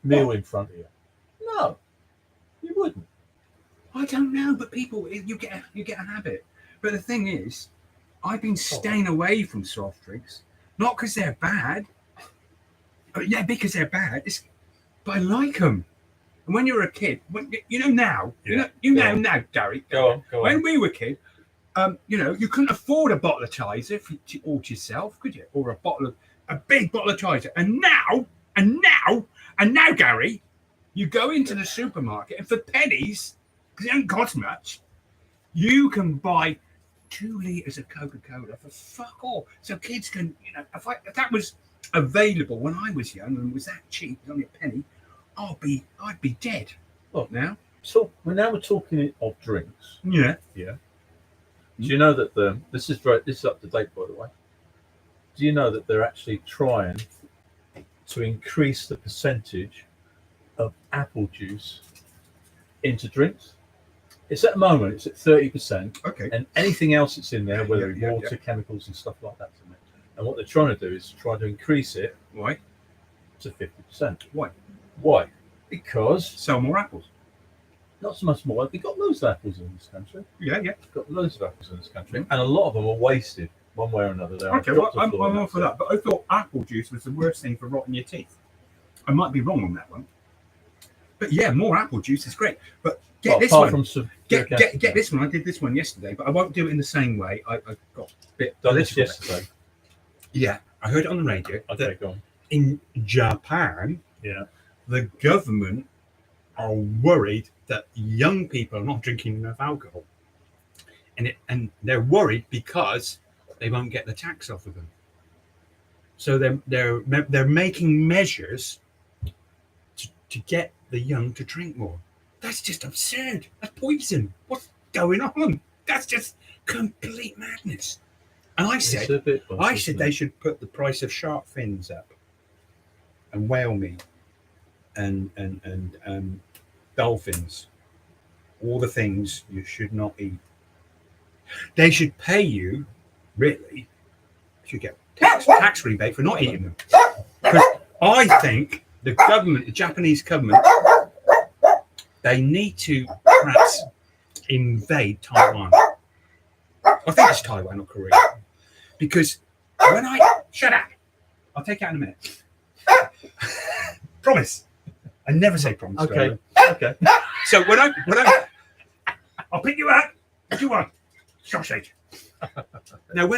meal in front of you? No, you wouldn't. I don't know, but people, you get a habit. But the thing is, I've been staying away from soft drinks, not because they're bad. Yeah, because they're bad. But I like them. And when you're a kid, now, Gary. Go on. When we were kids, you couldn't afford a bottle of Tizer all to yourself, could you? Or a big bottle of Tizer. And now, Gary, you go into the supermarket and for pennies, because it don't cost much, you can buy 2 litres of Coca-Cola for fuck all. So kids can, if that was available when I was young and was that cheap, it was only a penny, I'd be dead. Look now. So we're talking of drinks. Yeah. Yeah. Do you know that this is up to date, by the way? Do you know that they're actually trying to increase the percentage of apple juice into drinks? It's at the moment it's at 30%. Okay. And anything else that's in there, whether it's water, chemicals, and stuff like that's in it. And what they're trying to do is try to increase it. Why? To 50%. Why? Because sell more apples. Not so much more. We've got loads of apples in this country. Yeah. We've got loads of apples in this country, and a lot of them are wasted one way or another. Okay, well, I'm all for that. But I thought apple juice was the worst thing for rotting your teeth. I might be wrong on that one. But yeah, more apple juice is great. But get Well, this apart one. from Get this one. I did this one yesterday, but I won't do it in the same way. I got a bit done this political. yesterday. Yeah, I heard it on the radio. Okay, go on. In Japan, Yeah. the government are worried that young people are not drinking enough alcohol, and they're worried because they won't get the tax off of them. So they're making measures to get the young to drink more. That's just absurd. That's poison. What's going on? That's just complete madness. And I said they should put the price of shark fins up, and whale meat, and dolphins, all the things you should not eat. They should pay you, really, you should get tax rebate for not eating them. Because I think the Japanese government, they need to perhaps invade Taiwan. I think it's Taiwan or Korea. Because when shut up, I'll take it out in a minute. Promise. I never say promise. Okay. Okay. So when I'll pick you up. What do you want? Sausage. Now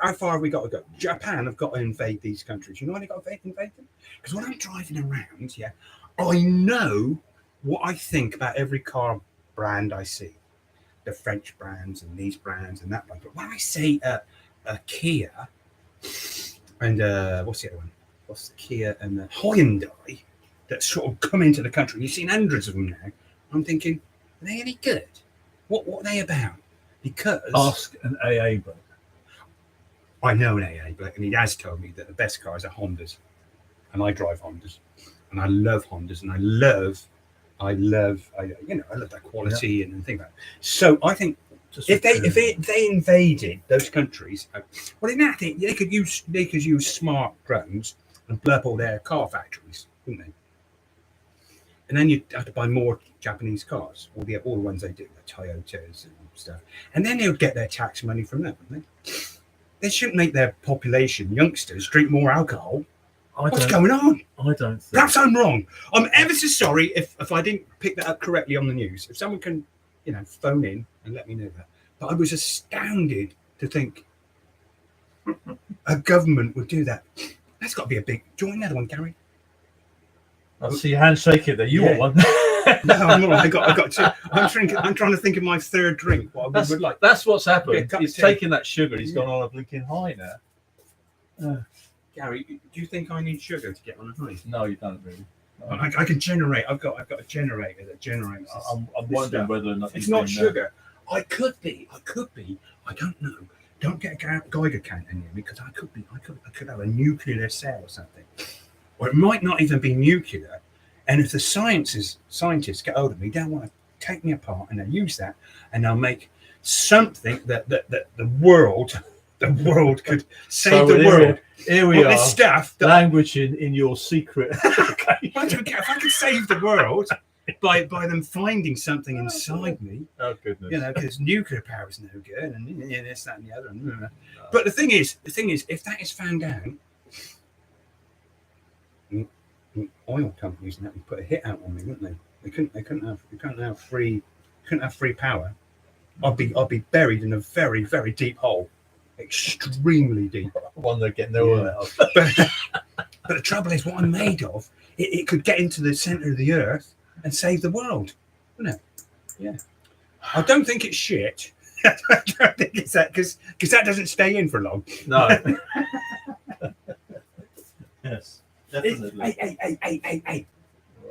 how far have we got to go? Japan have got to invade these countries. You know when they got to invade them? Because when I'm driving around, I know what I think about every car brand I see. The French brands and these brands and that one. But when I say a Kia and what's the other one? What's the Kia and the Hyundai that sort of come into the country? You've seen hundreds of them now. I'm thinking, are they any good? What are they about? Because ask an AA bloke. I know an AA bloke, and he has told me that the best cars are Hondas, and I drive Hondas, and I love Hondas, and I love that quality and things like that. So I think if they invaded those countries, well, in that thing they could use smart drones and blow up all their car factories, wouldn't they? And then you'd have to buy more Japanese cars, all the ones they do, the Toyotas and stuff, and then they would get their tax money from that, wouldn't they? They shouldn't make their population, youngsters, drink more alcohol. What's going on? I don't think. Perhaps I'm wrong. I'm ever so sorry if I didn't pick that up correctly on the news. If someone can, phone in and let me know that. But I was astounded to think a government would do that. That's got to be a big. Do you want another one, Gary? I see your hand shaking there. You want one? No, I'm all right. I got two. I'm trying to think of my third drink. What I would like. That's what's happened. He's tea. taken that sugar. He's gone on a blinking high now. Gary, do you think I need sugar to get on a high? No, you don't really. No. I can generate. I've got a generator that generates. I'm wondering whether or not it's not sugar. I could be. I don't know. Don't get a Geiger counter near me because I could have a nuclear cell or something, or it might not even be nuclear. And if the scientists get hold of me, they'll want to take me apart and they'll use that and they'll make something that the world could save the world. Here we are. This stuff language in your secret. I don't care if I could save the world by them finding something inside me. Oh goodness! Because nuclear power is no good, and this, that, and the other. No. But the thing is, if that is found out, oil companies and that would put a hit out on me, wouldn't they? They couldn't have free power. I'd be buried in a very, very deep hole. Extremely deep. One they're getting their oil out. But the trouble is, what I'm made of, it could get into the center of the earth and save the world, wouldn't it? Yeah. I don't think it's shit. I don't think it's that because that doesn't stay in for long. No. Yes, definitely. Hey.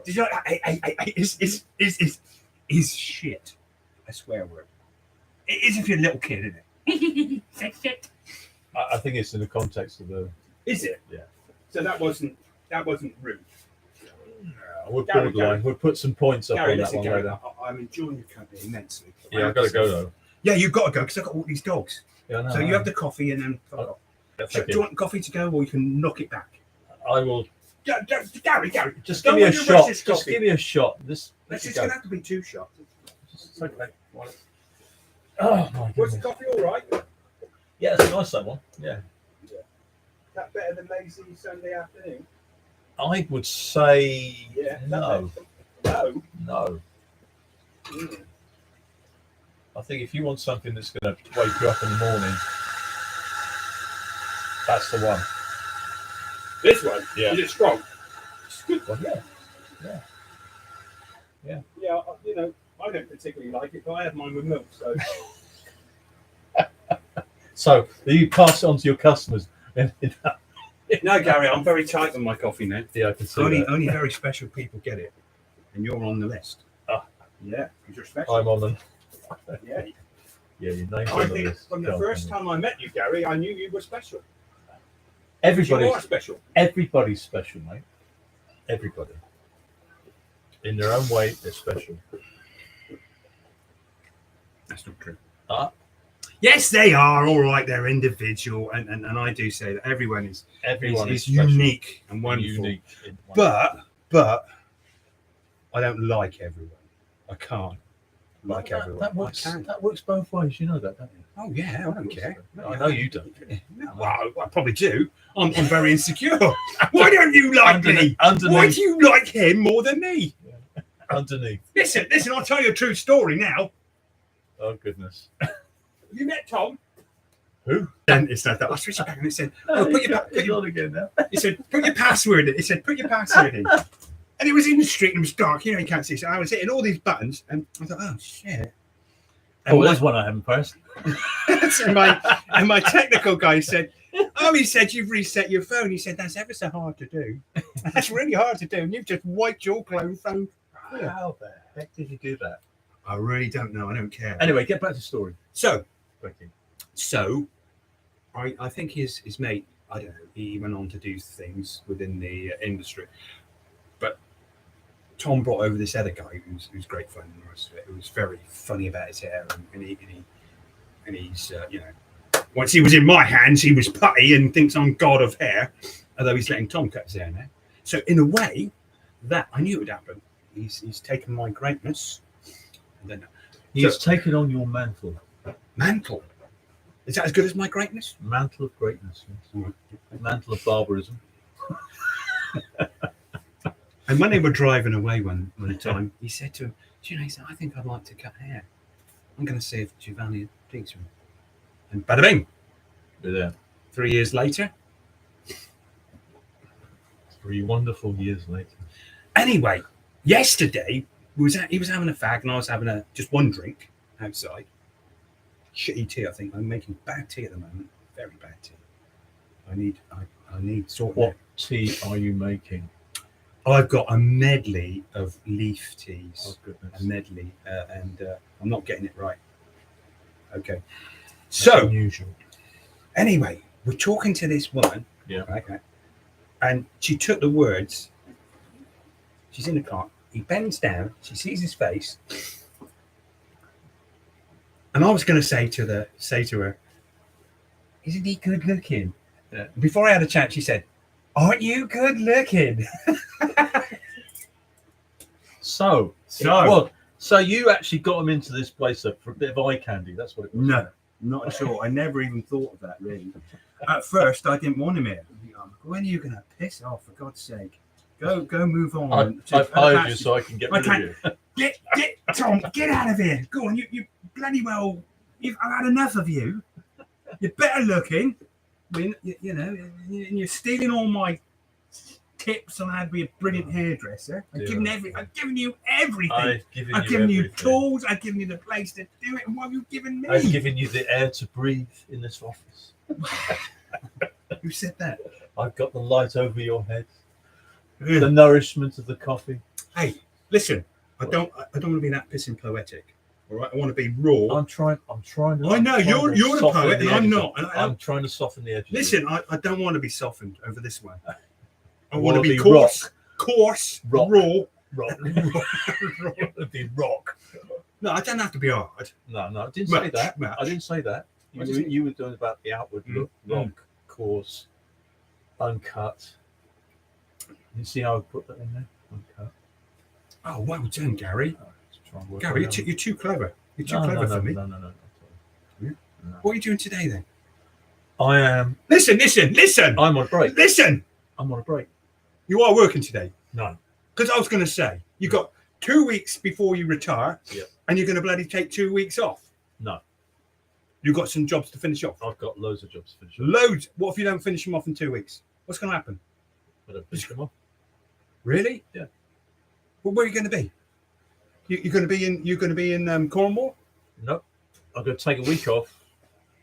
Did you know, hey, is shit a swear word? It is if you're a little kid, isn't it? Shit. I think it's in the context of the. Is it? Yeah. So that wasn't rude. No, we're borderline. We'll put some points up Gary, on that one later. I'm enjoying your company immensely. Yeah, I've got to go though. Yeah, you've got to go because I've got all these dogs. Yeah, no, so you have the coffee and then. Do you want coffee to go, or you can knock it back? I will. Gary, just give me a shot. Just give me a shot. It's going to have to be 2 shots. It's okay. Oh my goodness. Was the coffee all right? Yeah, it's a nice that one. Yeah. That better than lazy Sunday afternoon? I would say no. No. No. I think if you want something that's going to wake you up in the morning, that's the one. This one? Yeah. Is it strong? It's a good one, yeah. Yeah, you know, I don't particularly like it, but I have mine with milk, so. So you pass it on to your customers. No, Gary, I'm very tight on my coffee now. Yeah, I can see Only that. very special people get it, and you're on the list. Ah. Yeah, because you're special. I'm on them. Yeah. Yeah, your name's I on the think list. from the first time I met you, Gary, I knew you were special. You Everybody's are special. Everybody's special, mate. Everybody. In their own way, they're special. That's not true. Yes, they are. All right, they're individual, and I do say that everyone is special. unique and wonderful. Unique. But I don't like everyone. I can't like everyone. That works both ways. You know that, don't you? Oh yeah, I don't care. I know you don't. No, well, I probably do. I'm very insecure. Why don't you like me? Underneath. Why do you like him more than me? Underneath. Listen, I'll tell you a true story now. Oh, goodness. You met Tom? Who? Then it's like that. I switched it back and it said, on again now. He said, put your password in. He said, put your password in. And it was in the street and it was dark. You know, you can't see. So I was hitting all these buttons and I thought, oh, shit. Oh, there's one I haven't pressed. and my technical guy said, oh, he said, you've reset your phone. He said, that's ever so hard to do. That's really hard to do. And you've just wiped your clone phone. How the heck did you do that? I really don't know. I don't care. Anyway, get back to the story. So, I think his mate, I don't know, he went on to do things within the industry. But Tom brought over this other guy who's great fun and the rest of it. Who was very funny about his hair. And he's, you know, once he was in my hands, he was putty and thinks I'm god of hair. Although he's letting Tom cut his hair now. So, in a way, that I knew it would happen. He's taken my greatness. And then he's taken on your mantle. Mantle? Is that as good as my greatness? Mantle of greatness. Yes. Mantle of barbarism. And when they were driving away one time, he said to him, do you know, he said, I think I'd like to cut hair. I'm going to see if Giovanni thinks of me. And bada bing. You're there. 3 years later. 3 wonderful years later. Anyway, yesterday, he was having a fag and I was having just one drink outside. Shitty tea, I think. I'm making bad tea at the moment. Very bad tea. I need sorting. What tea are you making? I've got a medley of leaf teas. Oh, goodness. A medley, and I'm not getting it right. Okay. That's so unusual. Anyway, we're talking to this woman. Yeah. Okay. And she took the words. She's in the car. He bends down. She sees his face. And I was going to say to her, isn't he good looking? Before I had a chat, she said, aren't you good looking? So you actually got him into this place for a bit of eye candy. That's what it was. No, not at all. I never even thought of that, really. At first, I didn't want him here. When are you going to piss off, for God's sake? Go move on. I've hired you so I can get rid of you. Get Tom, get out of here. Go on, you bloody well. I've had enough of you. You're better looking. I mean, you know, and you're stealing all my tips on how to be a brilliant hairdresser. I've given you everything. I've given you tools. I've given you the place to do it. And what have you given me? I've given you the air to breathe in this office. Who said that? I've got the light over your head. The nourishment of the coffee. Hey, listen. I don't want to be that pissing poetic. All right, I want to be raw. I'm trying. I know you're the poet, and I'm not. I'm trying to soften the edges. Listen, I don't want to be softened over this one. I want to be coarse, raw, rock. Be rock. No, I don't have to be hard. No, I didn't say that. I didn't say that. You were doing about the outward look, rock, coarse, uncut. You see how I put that in there? Uncut. Oh, well done, Gary. Gary, you're too clever. You're too clever for me. No. What are you doing today, then? I am. Listen. I'm on a break. Listen. I'm on a break. You are working today? No. Because I was going to say, you got 2 weeks before you retire, and you're going to bloody take 2 weeks off. No. You've got some jobs to finish off. I've got loads of jobs to finish off. Loads. What if you don't finish them off in 2 weeks? What's going to happen? I don't finish them off. Really? Yeah. Well, where are you going to be? You're going to be in. You're going to be in Cornwall. No. I'm going to take a week off,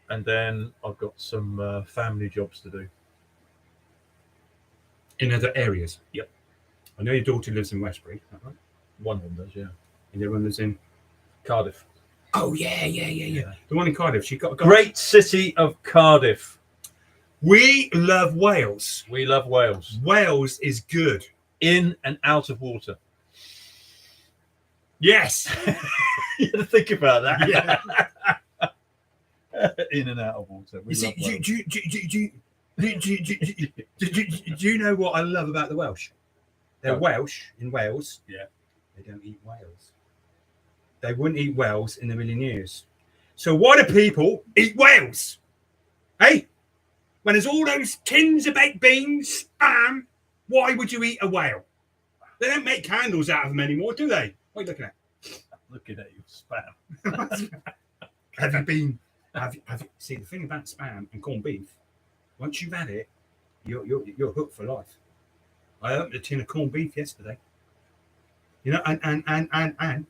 and then I've got some family jobs to do. In other areas. Yep. I know your daughter lives in Westbury. Is that right? One of them does, yeah. And the other one lives in Cardiff. Oh yeah. The one in Cardiff. She got a Great city of Cardiff. We love Wales. We love Wales. Wales is good. In and out of water. Yes. You had to think about that. Yeah. In and out of water. We love Wales. Do you know what I love about the Welsh? They're No. Welsh in Wales. Yeah. They don't eat whales. They wouldn't eat whales in a million years. So why do people eat whales? Hey? When there's all those tins of baked beans, spam, why would you eat a whale? They don't make candles out of them anymore, do they? What are you looking at? Looking at your spam. Have you see the thing about spam and corned beef, once you've had it, you're hooked for life. I opened a tin of corned beef yesterday. You know, and I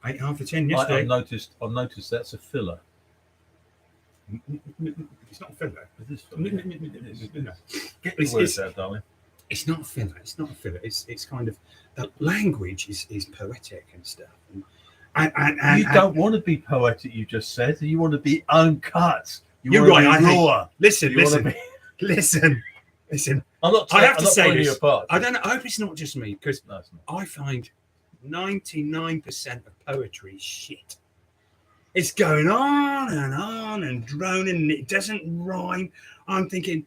ate half a tin yesterday. I've noticed that's a filler. It's not a filler. It is filler. No. Get the words out, darling. It's not a filler. It's not a filler. It's kind of the language is poetic and stuff. And You don't want to be poetic. You just said you want to be uncut. You're want right. to be raw. Listen. Listen. I'm not. I have to say this. Apart. I don't know. I hope it's not just me because No, it's not. I find 99% of poetry shit. It's going on and droning, and it doesn't rhyme. I'm thinking,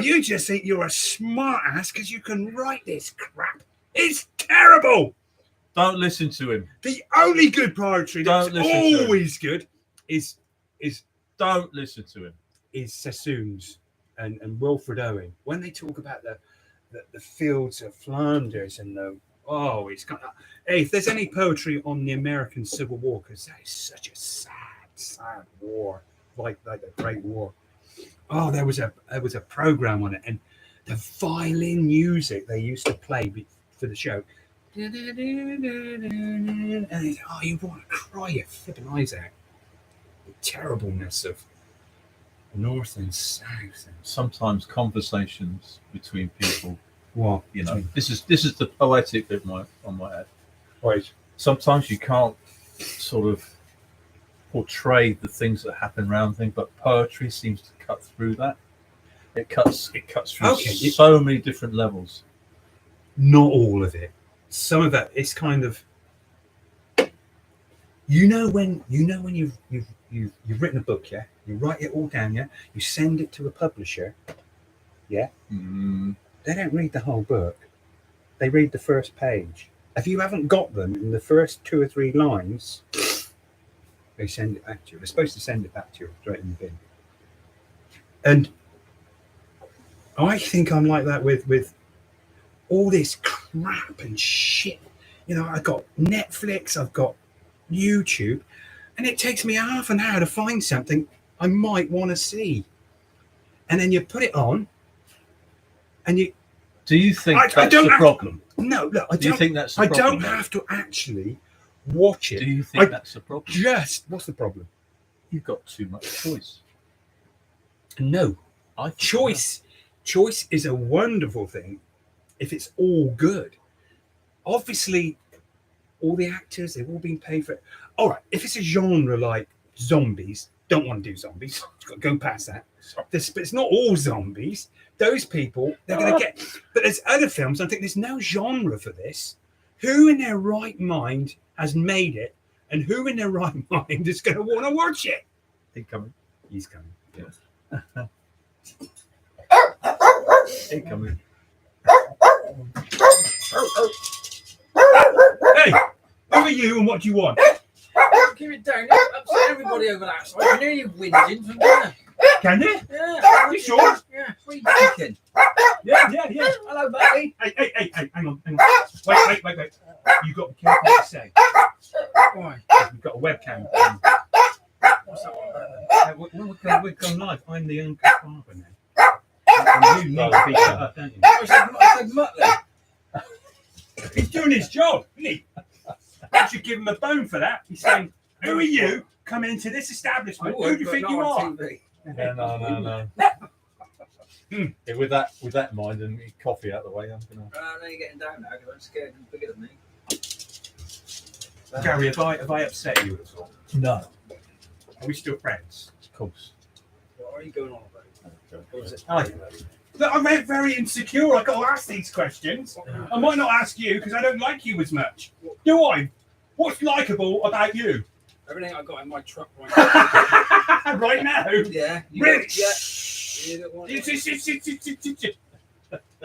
you just think you're a smart ass because you can write this crap. It's terrible. Don't listen to him. The only good poetry that's always good is Don't listen to him. Is Sassoon's and Wilfred Owen when they talk about the fields of Flanders and it's got. Hey, if there's any poetry on the American Civil War, because that is such a sad war, like the Great War. Oh, there was a program on it, and the violin music they used to play for the show. And you want to cry your flipping eyes out. The terribleness of North and South. Sometimes conversations between people. What? You know, this is the poetic bit on my head. Right. Sometimes you can't sort of portray the things that happen around things, but poetry seems to cut through that. It cuts through so many different levels. Not all of it. Some of it, it's kind of. When you've written a book, yeah. You write it all down, yeah. You send it to a publisher, yeah. They don't read the whole book. They read the first page. If you haven't got them in the first 2 or 3 lines, they send it back to you. They're supposed to send it back to you straight in the bin. And I think I'm like that with all this crap and shit. You know, I've got Netflix, I've got YouTube, and it takes me half an hour to find something I might want to see. And then you put it on, and you. Do you think that's the problem? No, look, Do you think that's the problem? I don't have to actually watch it. Do you think that's the problem? What's the problem? You've got too much choice. No. I think Choice is a wonderful thing if it's all good. Obviously, all the actors, they've all been paid for it. All right, if it's a genre like zombies, don't want to do zombies. Go past that. But it's not all zombies. Those people, they're going to get... But there's other films, I think there's no genre for this. Who in their right mind has made it, and who in their right mind is going to want to watch it? He's coming. He's coming. Yes. He's coming. Hey, who are you and what do you want? Keep it down. You upset everybody over that side. I know you're whinging from there. Can you? Yeah. You sure? Yeah. What are you thinking? Yeah. Hello, buddy. Hey, hang on. Wait. You've got to be careful what you say. Why? We've got a webcam. What's that one about then? We've gone live. I'm the Uncut Barber now. And you need to be shut up, don't you? I said Muttley. He's doing his job, isn't he? You should give him a bone for that. He's saying, who are you coming into this establishment? Who do you think you are? Yeah, no. Yeah, with that in mind and coffee out of the way, I'm gonna. I know you're getting down now because I'm scared you're bigger than me. Gary, have I upset you at all? No, Are we still friends? of course. What are you going on about? What was it? Look, I'm very insecure. I've got to ask these questions. I might not ask you because I don't like you as much. Do I? What's likable about you? Everything I got in my truck right now. Right now? Yeah. Really? Yeah. You don't want it.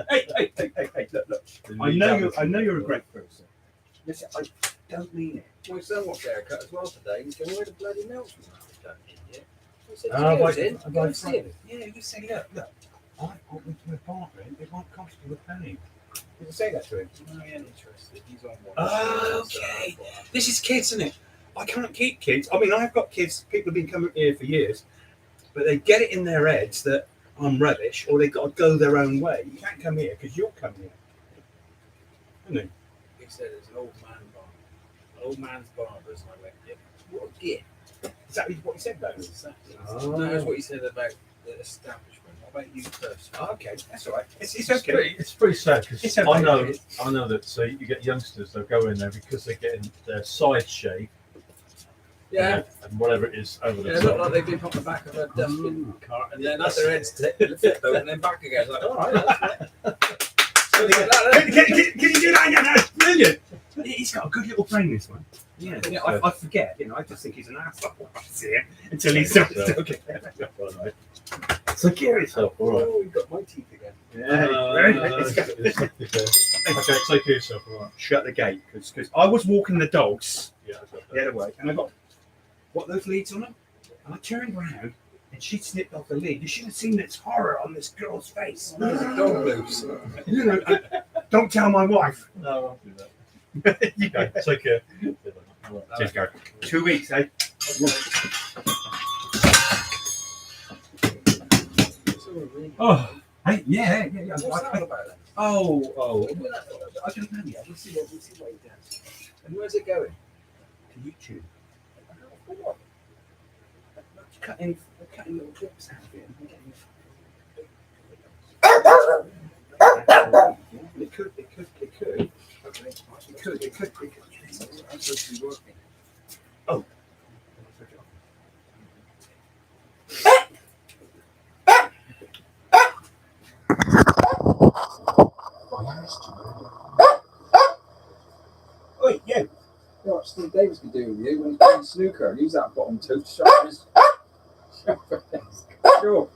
Hey, look. I know you're a great person. Listen, I don't mean it. My son wants a haircut as well today. He's going, where the bloody milk's from that idiot? I said, go and see him. Yeah, you say, look, I want me to apartment. It won't cost you a penny. Did you say that to him? No, he ain't interested. He's on one. Oh, okay. This is kids, isn't it? I can't keep kids. I mean, I've got kids. People have been coming here for years, but they get it in their heads that I'm rubbish, or they've got to go their own way. You can't come here because you'll come here. Isn't it? He said it's an old man barber. An old man's barbers. And I went, yeah, what a gift. Is that what he said, though? Exactly. Oh. No, that's what he said about the establishment. What about you personally? Oh, okay, that's all right. It's It's okay. pretty sad because It's okay. I know that you get youngsters that go in there because they're getting their side shave. Yeah. And whatever it is over the Yeah, it top. looked like they've been on the back of a dustbin cart and then had their heads flipped over and then back again. It's like, all right, that's it. So they get that, Can you do that again? That's brilliant. He's got a good little brain, this one. Yeah, I forget. I just think he's an asshole. I see it until he's okay. So carry yourself, all right. Oh, we've got my teeth again. Okay, take care of yourself, all right. Shut the gate because I was walking the dogs Yeah, the other way and I got those leads on them. And I turned around and she snipped off the lead. You should have seen this horror on this girl's face. There's a dog loose. You know, don't tell my wife. No, I won't do that. You go. Take care. Cheers, Gary. 2 weeks, eh? Oh, hey, yeah. What's that about then? Oh, I don't know yet. We'll see what he does. And where's it going? To YouTube. What? Cutting little clips out of it. It could. Okay. It could. I'm supposed to be working. Oh. Oi, you. You know what Steve Davis could do with you when he's playing snooker and use that bottom tooth to sharpen his. Sure.